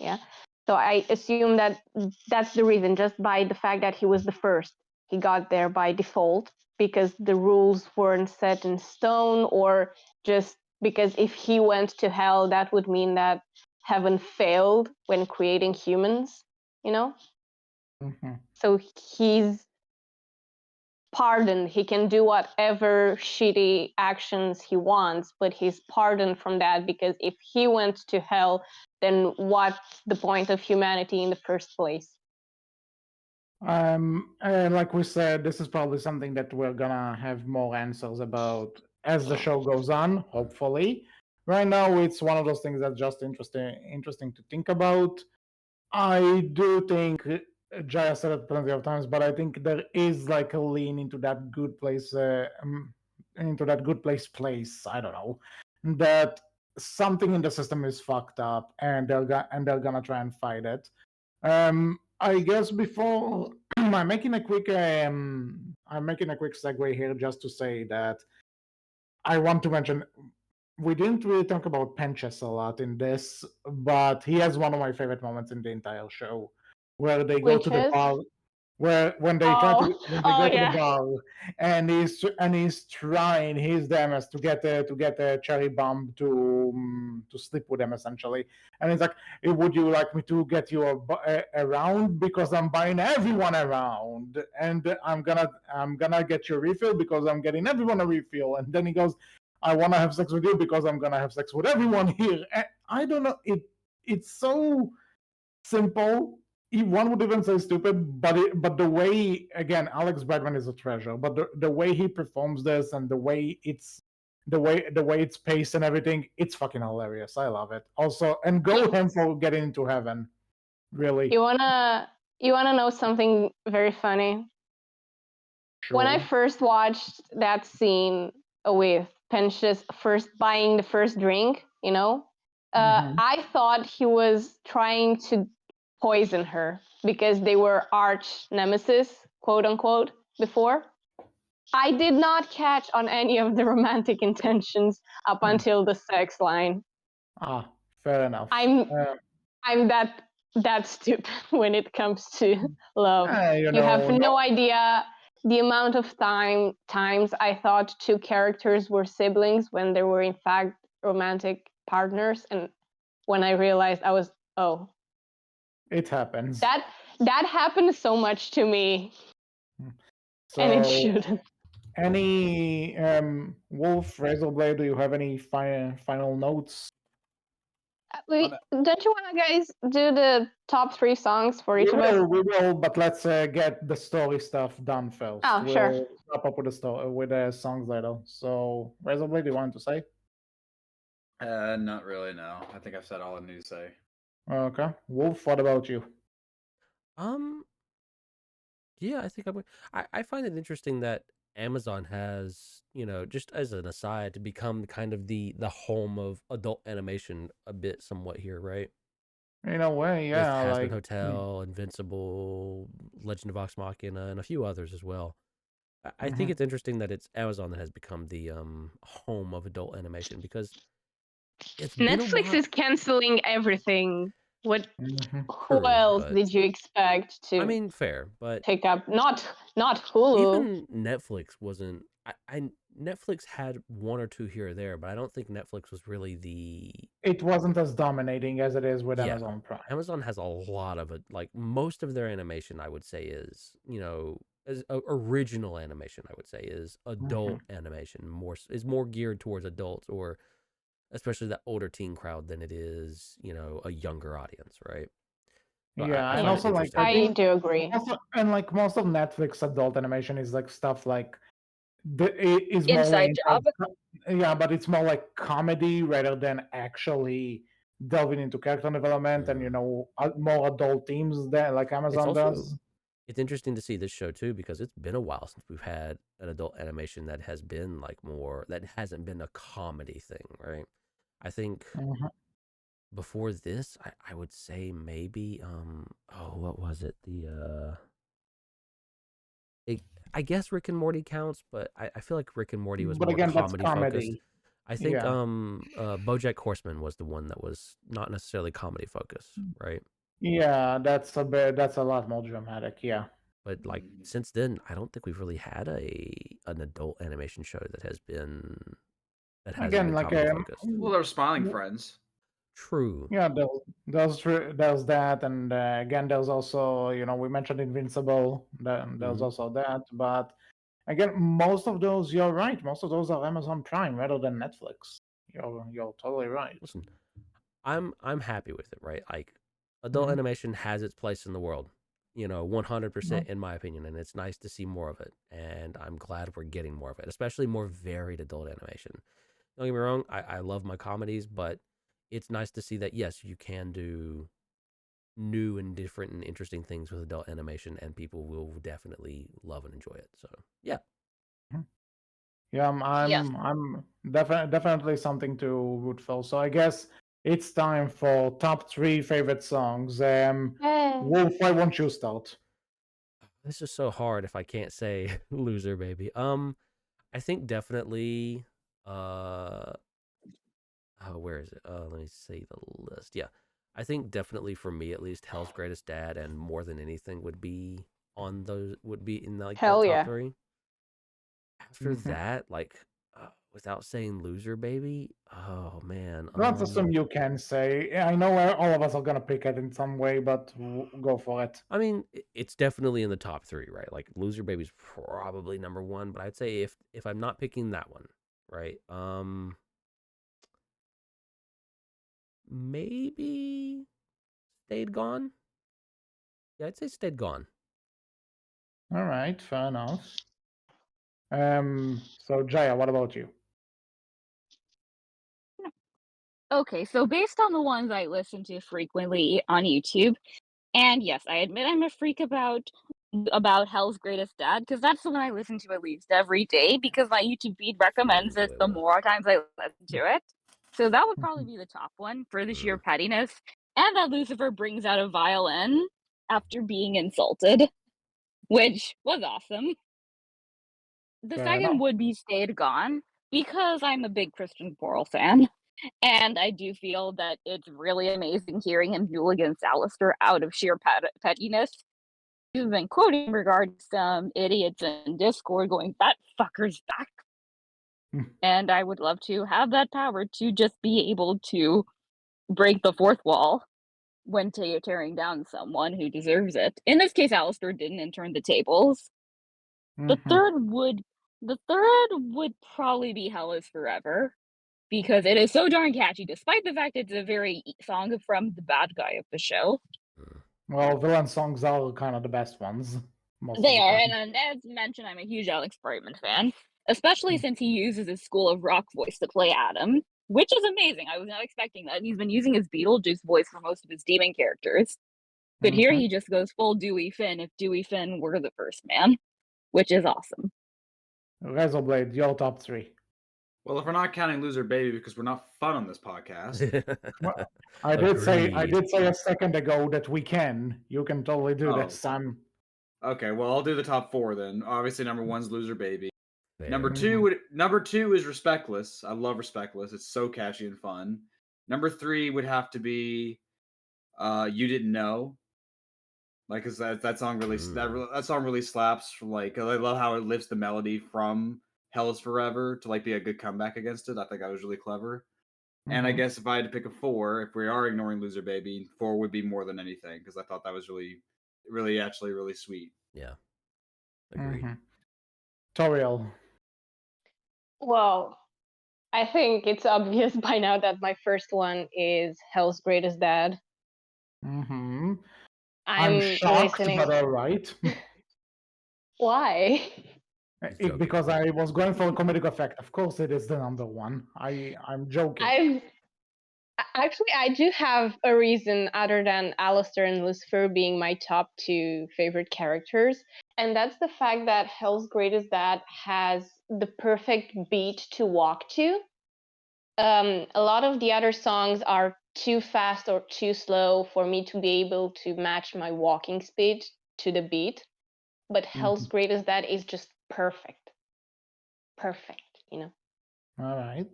yeah. So I assume that that's the reason, just by the fact that he was the first. He got there by default because the rules weren't set in stone, or just because if he went to hell, that would mean that heaven failed when creating humans, you know? Mm-hmm. So he's pardoned. He can do whatever shitty actions he wants, but he's pardoned from that because if he went to hell, then what's the point of humanity in the first place? Like we said, this is probably something that we're gonna have more answers about as the show goes on, hopefully. Right now, it's one of those things that's just interesting to think about. I do think Jaya said it plenty of times, but I think there is like a lean into that good place, place. I don't know, that something in the system is fucked up, and they're gonna try and fight it. I guess before I'm making a quick segue here just to say that I want to mention we didn't really talk about Penches a lot in this, but he has one of my favorite moments in the entire show, where they go Which to the is? bar, where when they Oh go to the yeah. bar, and he's trying his damnedest to get a cherry bomb to sleep with them essentially, and he's like, "Would you like me to get you around because I'm buying everyone around, and I'm gonna get you a refill because I'm getting everyone a refill," and then he goes, "I want to have sex with you because I'm gonna have sex with everyone here." And I don't know. It's so simple. One would even say stupid, but the way, again, Alex Bradman is a treasure. But the way he performs this and the way it's paced and everything, it's fucking hilarious. I love it. Also, and go him for getting into heaven. Really. You wanna know something very funny? When I Sure. first watched that scene with Pench's first buying the first drink, you know, Mhm. I thought he was trying to poison her because they were arch nemesis, quote unquote, before. I did not catch on any of the romantic intentions up until the sex line. Fair enough. I'm that stupid when it comes to love. You have no idea the amount of times I thought two characters were siblings when they were in fact romantic partners, and when I realized I was it happens. that happened so much to me, and it So, shouldn't. any Wolf, RaisorBlade, do you have any final notes? Don't you want to guys do the top 3 songs for each of us? We will, but let's get the story stuff done first. Oh, sure. We'll wrap up with the story with the songs later. So, RaisorBlade, do you want to say? Not really. No, I think I've said all I need to say. Okay, Wolf, what about you? Yeah, I think I find it interesting that Amazon has, just as an aside, to become kind of the home of adult animation a bit somewhat here, right? In a way, With yeah, Hazbin like Hotel, Invincible, Legend of Vox Machina, and a few others as well. I think Mhm. it's interesting that it's Amazon that has become the home of adult animation because it's been a Netflix while. is canceling everything. What? Mhm. Who True, else but did you expect to I mean, fair, but pick up? Not Hulu. even Netflix wasn't. Netflix had one or two here or there, but I don't think Netflix was really the. It wasn't as dominating as it is with Yeah, Amazon Prime. Amazon has a lot of it. Like most of their animation, I would say is original animation. I would say is adult animation. Is more geared towards adults or especially that older teen crowd than it is a younger audience, right? But Yeah, I and find it also like interesting. I I think do agree. also and like most of Netflix adult animation is like stuff like is more Inside like Job. yeah, but it's more like comedy rather than actually delving into character development and more adult themes than like It's Amazon also does. it's interesting to see this show too because it's been a while since we've had an adult animation that has been like more that hasn't been a comedy thing, right? I think Mhm. before this, I would say maybe what was it? It, I guess Rick and Morty counts, but I feel like Rick and Morty was But more again, that's comedy focused. comedy. I think Yeah. BoJack Horseman was the one that was not necessarily comedy focused, right? Yeah, that's a lot more dramatic. Yeah. But like since then, I don't think we've really had an adult animation show that hasn't Again, been like comedy focused. Well, they're Smiling Friends. True. yeah, there's that, and again, there's also we mentioned Invincible. There's also that, but again, most of those you're right. Most of those are Amazon Prime rather than Netflix. You're totally right. Listen, I'm happy with it, right? Like adult Mhm. animation has its place in the world, 100% Mhm. in my opinion, and it's nice to see more of it. And I'm glad we're getting more of it, especially more varied adult animation. Don't get me wrong, I love my comedies, but it's nice to see that yes, you can do new and different and interesting things with adult animation, and people will definitely love and enjoy it. So yeah, Mhm. Yeah, Yes. I'm definitely something to root for. So I guess it's time for top three favorite songs. Eh. Wolf, why won't you start? this is so hard if I can't say loser baby. I think definitely uh where is it? Let me see the list. Yeah. I think definitely for me at least Hell's Greatest Dad and More Than Anything would be in like that Hell top yeah. 3. After Mhm. that, like without saying loser baby, oh man. That's assume you can say. I know all of us are gonna pick it in some way, but go for it. I mean, it's definitely in the top 3, right? Like loser baby's probably number 1, but I'd say if I'm not picking that one, right? Maybe Stayed Gone. Yeah, I'd say Stayed Gone. All right, fair enough. So Jaya, what about you? Okay, so based on the ones I listen to frequently on YouTube, and yes, I admit I'm a freak about Hell's Greatest Dad because that's the one I listen to at least every day because my YouTube feed recommends it the Enjoyable. more times I listen to it. So that would probably be the top one for the sheer pettiness, and that Lucifer brings out a violin after being insulted, which was awesome. The Fair second enough. would be Stayed Gone because I'm a big Christian Borle fan. And I do feel that it's really amazing hearing him duel against Alastor out of sheer pettiness. He's been quoting regarding some idiots in Discord going, that fucker's back. And I would love to have that power to just be able to break the fourth wall when tearing down someone who deserves it. In this case, Alastor didn't and turned the tables. The Mhm. third would probably be Hell is Forever because it is so darn catchy, despite the fact it's a very song from the bad guy of the show. Well, villain songs are kind of the best ones most of They the are, time. and as mentioned, I'm a huge Alex Brightman fan, especially since he uses his School of Rock voice to play Adam, which is amazing. I was not expecting that. He's been using his Beetlejuice voice for most of his demon characters, but here Mhm. he just goes full Dewey Finn if Dewey Finn were the first man, which is awesome. RaisorBlade, your top three. Well, if we're not counting Loser Baby because we're not fun on this podcast. Well, I Agreed. did say a second ago that we can. You can totally do Oh. this. Okay, well I'll do the top 4 then. Obviously, number 1's Loser Baby. Fair. Number two is Respectless. I love Respectless. It's so catchy and fun. Number 3 would have to be You Didn't Know. Like, cause that song really that song really slaps. From like, I love how it lifts the melody from Hell Is Forever to like be a good comeback against it. I think that was really clever. And I guess if I had to pick a 4, if we are ignoring Loser Baby, 4 would be More Than Anything, because I thought that was really actually really sweet. Yeah. Agreed. Tauriel. Well, I think it's obvious by now that my first one is Hell's Greatest Dad. I'm I'm shocked, listening. but all right. Why? Because I was going for a comedic effect. Of course, it is the number one. I'm joking. I do have a reason other than Alastor and Lucifer being my top 2 favorite characters, and that's the fact that Hell's Greatest Dad has the perfect beat to walk to. A lot of the other songs are too fast or too slow for me to be able to match my walking speed to the beat, but Hell's Greatest Dad is just perfect. Perfect, you know. All right.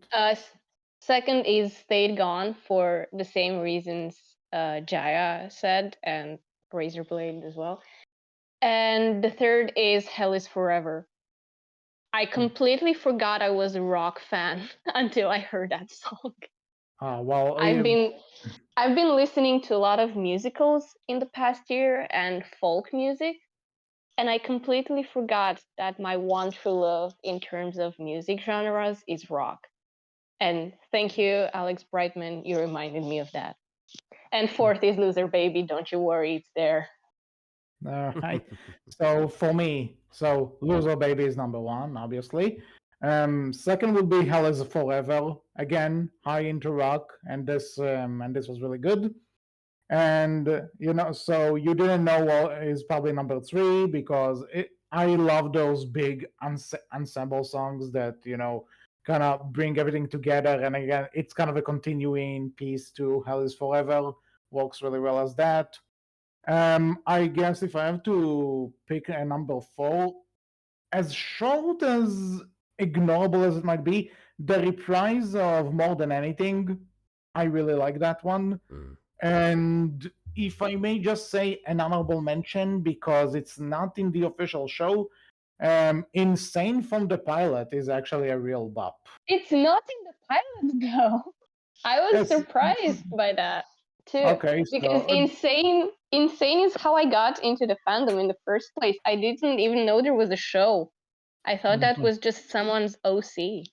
Second is Stayed Gone for the same reasons Jaya said, and RaisorBlade as well. And the third is Hell Is Forever. I completely forgot I was a rock fan until I heard that song. Well, I've been listening to a lot of musicals in the past year and folk music, and I completely forgot that my one true love in terms of music genres is rock. And thank you, Alex Brightman. You reminded me of that. And fourth is Loser Baby. Don't you worry, it's there. All right. So for me, Loser Baby is number one, obviously. Second would be Hell Is Forever. Again, high into rock, and this was really good. And so You Didn't Know what is probably number 3 because I love those big ensemble songs that kind of bring everything together. And again, it's kind of a continuing piece to Hell Is Forever. Works really well as that. I guess if I have to pick a number 4, as short as ignorable as it might be, the reprise of More Than Anything, I really like that one. And if I may just say an honorable mention, because it's not in the official show, Insane from the Pilot is actually a real bop. It's not in the pilot though. I was surprised by that too. Okay, because Insane is how I got into the fandom in the first place. I didn't even know there was a show. I thought that was just someone's OC.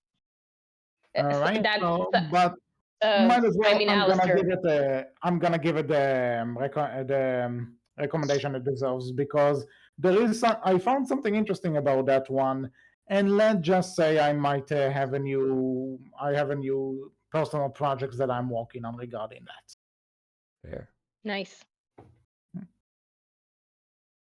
All right, but might as well. I mean, Alastor. I'm gonna give it the recommendation it deserves, because I found something interesting about that one, and let's just say I might have a new personal projects that I'm working on regarding that. Fair. Nice.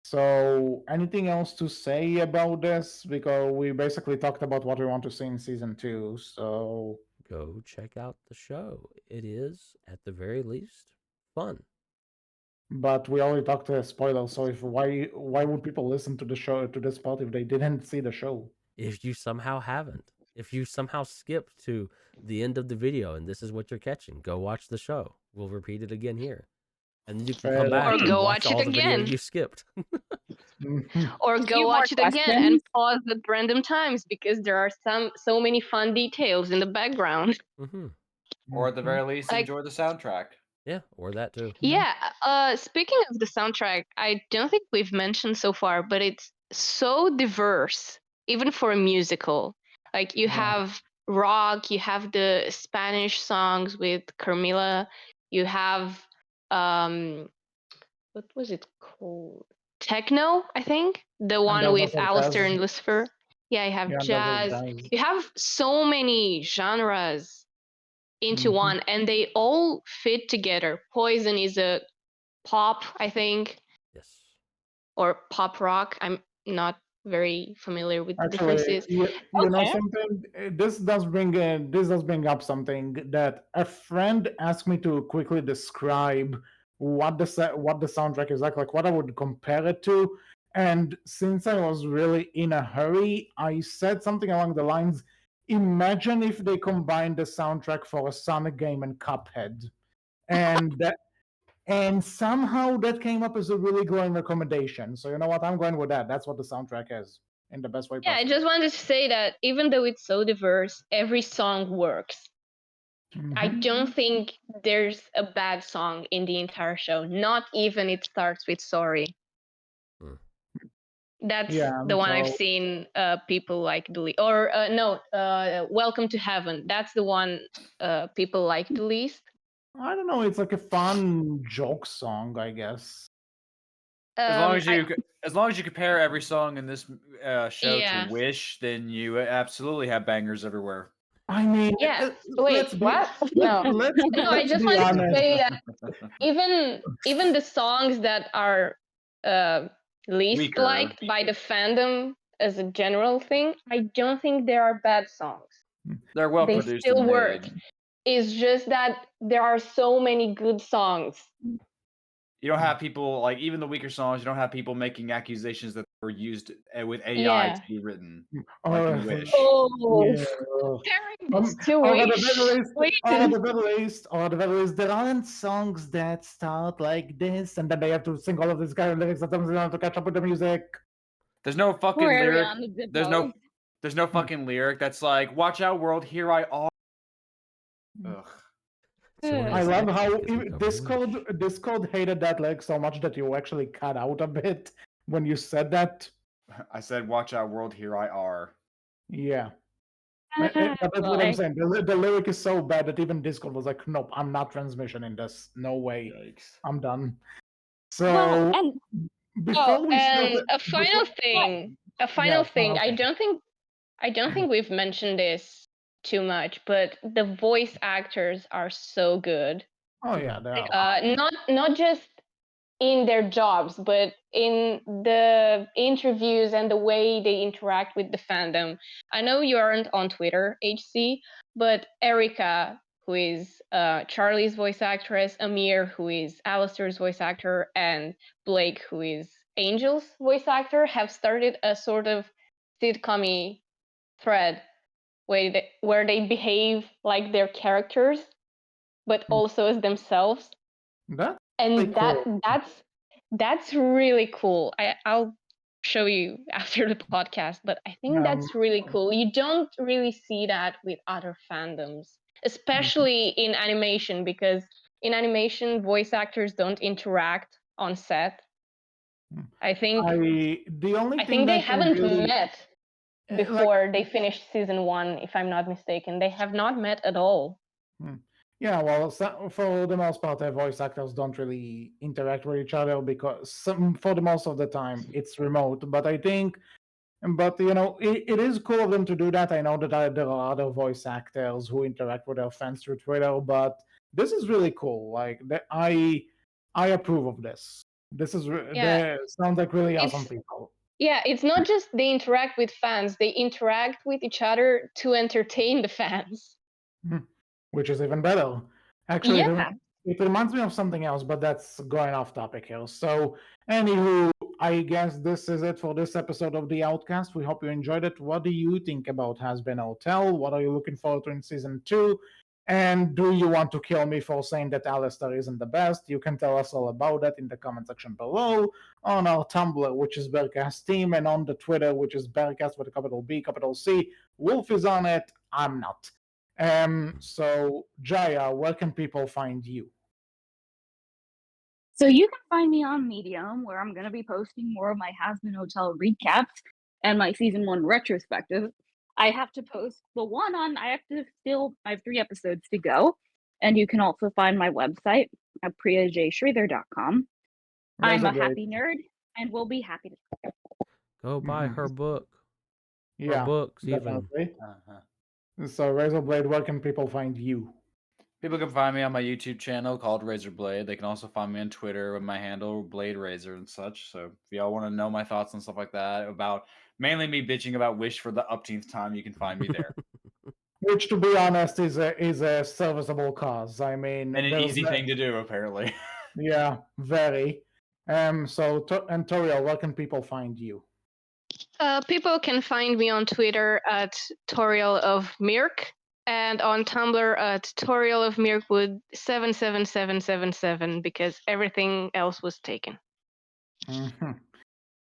So, anything else to say about this? Because we basically talked about what we want to see in season 2. So go check out the show. It is, at the very least, fun. But we already talked to spoilers, so why would people listen to the show, to this part, if they didn't see the show? If you somehow haven't, if you somehow skipped to the end of the video and this is what you're catching, go watch the show. We'll repeat it again here. And then you can come back or and go watch all the video you skipped. Or go watch it again and pause at random times, because there are so many fun details in the background. Or at the very least, enjoy the soundtrack. Yeah, or that too. Yeah. Speaking of the soundtrack, I don't think we've mentioned so far, but it's so diverse, even for a musical. Like you have rock, you have the Spanish songs with Carmilla, you have what was it called? Techno, I think. The one with Alastor and Lucifer. Yeah, I have jazz. You have so many genres into one, and they all fit together. Poison is a pop, I think. Yes. Or pop rock. I'm not very familiar with the differences. You know something? This does bring up something that a friend asked me to quickly describe what the soundtrack is like what I would compare it to. And since I was really in a hurry, I said something along the lines, imagine if they combined the soundtrack for a Sonic game and Cuphead. And somehow that came up as a really glowing recommendation. So you know what? I'm going with that. That's what the soundtrack is in the best way Yeah, I possible. just wanted to say that even though it's so diverse, every song works. I Mhm. don't think there's a bad song in the entire show. Not even It Starts With Sorry. Hmm. That's Yeah, the one I've so seen people like the least. Or no, Welcome to Heaven. That's the one people like the least. I don't know. It's like a fun joke song, I guess. As long as I, you compare every song in this show yeah. to Wish, then you absolutely have bangers everywhere. I mean, Yeah. Wait, let's be what? No. let's No, I let's just be wanted to honest. say that even the songs that are least Weaker. liked by the fandom as a general thing, I don't think there are bad songs. They're well They produced still and work. made. It's just that there are so many good songs. You don't have people like even the weaker songs. You don't have people making accusations that were used with AI Yeah. to be written, Oh, like in Wish. Oh, yeah. Comparing this to Or at the Wish, very least, please. or at the very least, there aren't songs that start like this, and then they have to sing all of these kind of lyrics. Sometimes they don't have to catch up with the music. There's no fucking poor lyric. Ariana There's DeBose. no fucking lyric that's like, "Watch out, world, here I are." Ugh. See what I it's love like how because we cover Discord hated that lyric so much that you actually cut out a bit when you said that. I said, "Watch out, world, here I are." Yeah. But that's what I'm saying. The lyric is so bad that even Discord was like, nope, I'm not transmission in this. No way. Yikes. I'm done. Well, So and before we start And a final thing. A final thing. I don't think we've mentioned this too much, but the voice actors are so good. Oh yeah, they are. Not just in their jobs, but in the interviews and the way they interact with the fandom. I know you aren't on Twitter, HC, but Erica, who is Charlie's voice actress, Amir, who is Alastor's voice actor, and Blake, who is Angel's voice actor, have started a sort of sitcom thread where they behave like their characters, but also as themselves. That's And cool. that's really cool. I'll show you after the podcast, but I think that's really cool. You don't really see that with other fandoms, especially in animation, because in animation voice actors don't interact on set. I think the only I thing think they that can haven't really met like before they finished season 1, if I'm not mistaken. They have not met at all. yeah, well, for the most part, their voice actors don't really interact with each other because for the most of the time it's remote. But I think, but you know, it is cool of them to do that. I know that there are other voice actors who interact with their fans through Twitter, but this is really cool. Like I approve of this. This is Yeah. they sounds like really awesome It's people. Yeah, it's not just they interact with fans, they interact with each other to entertain the fans. Which is even better. Actually, Yeah. it reminds me of something else, but that's going off topic here. So, anywho, I guess this is it for this episode of the Outcast. We hope you enjoyed it. What do you think about Hazbin Hotel? What are you looking forward to in season 2? And do you want to kill me for saying that Alastor isn't the best? You can tell us all about that in the comment section below, on our Tumblr, which is Berkcast Team, and on the Twitter, which is Berkcast with a capital B, capital C. Wolf is on it. I'm not. So Jaya, where can people find you? so you can find me on Medium, where I'm going to be posting more of my Hazbin Hotel recaps and my season 1 retrospective. I have to post the one on, I have 3 episodes to go. And you can also find my website at priyajschreither.com. I'm a RaisorBlade. happy nerd and will be happy to. Go buy Mhm. her book. Yeah, Or books, definitely. Uh-huh. So RaisorBlade, where can people find you? People can find me on my YouTube channel called RaisorBlade. They can also find me on Twitter with my handle Blade Razor and such. So if y'all want to know my thoughts and stuff like that about mainly me bitching about Wish for the upteenth time, you can find me there. Which, to be honest, is a serviceable cause. I mean, And an there's easy thing to do, apparently. yeah, very. So and Tauriel, where can people find you? People can find me on Twitter at Tauriel of Mirk, And on Tumblr at Tauriel of Mirkwood 77777 because everything else was taken. Mhm.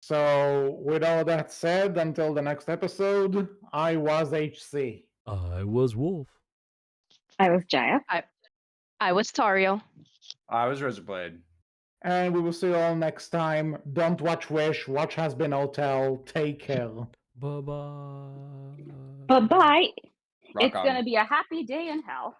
So, with all that said, until the next episode, I was HC. I was Wolf. I was Jaya. I was Tauriel. I was RaisorBlade. And we will see you all next time. Don't watch Wish, watch Hazbin Hotel. Take care. Bye-bye. Bye bye. Rock It's on. gonna be a happy day in hell.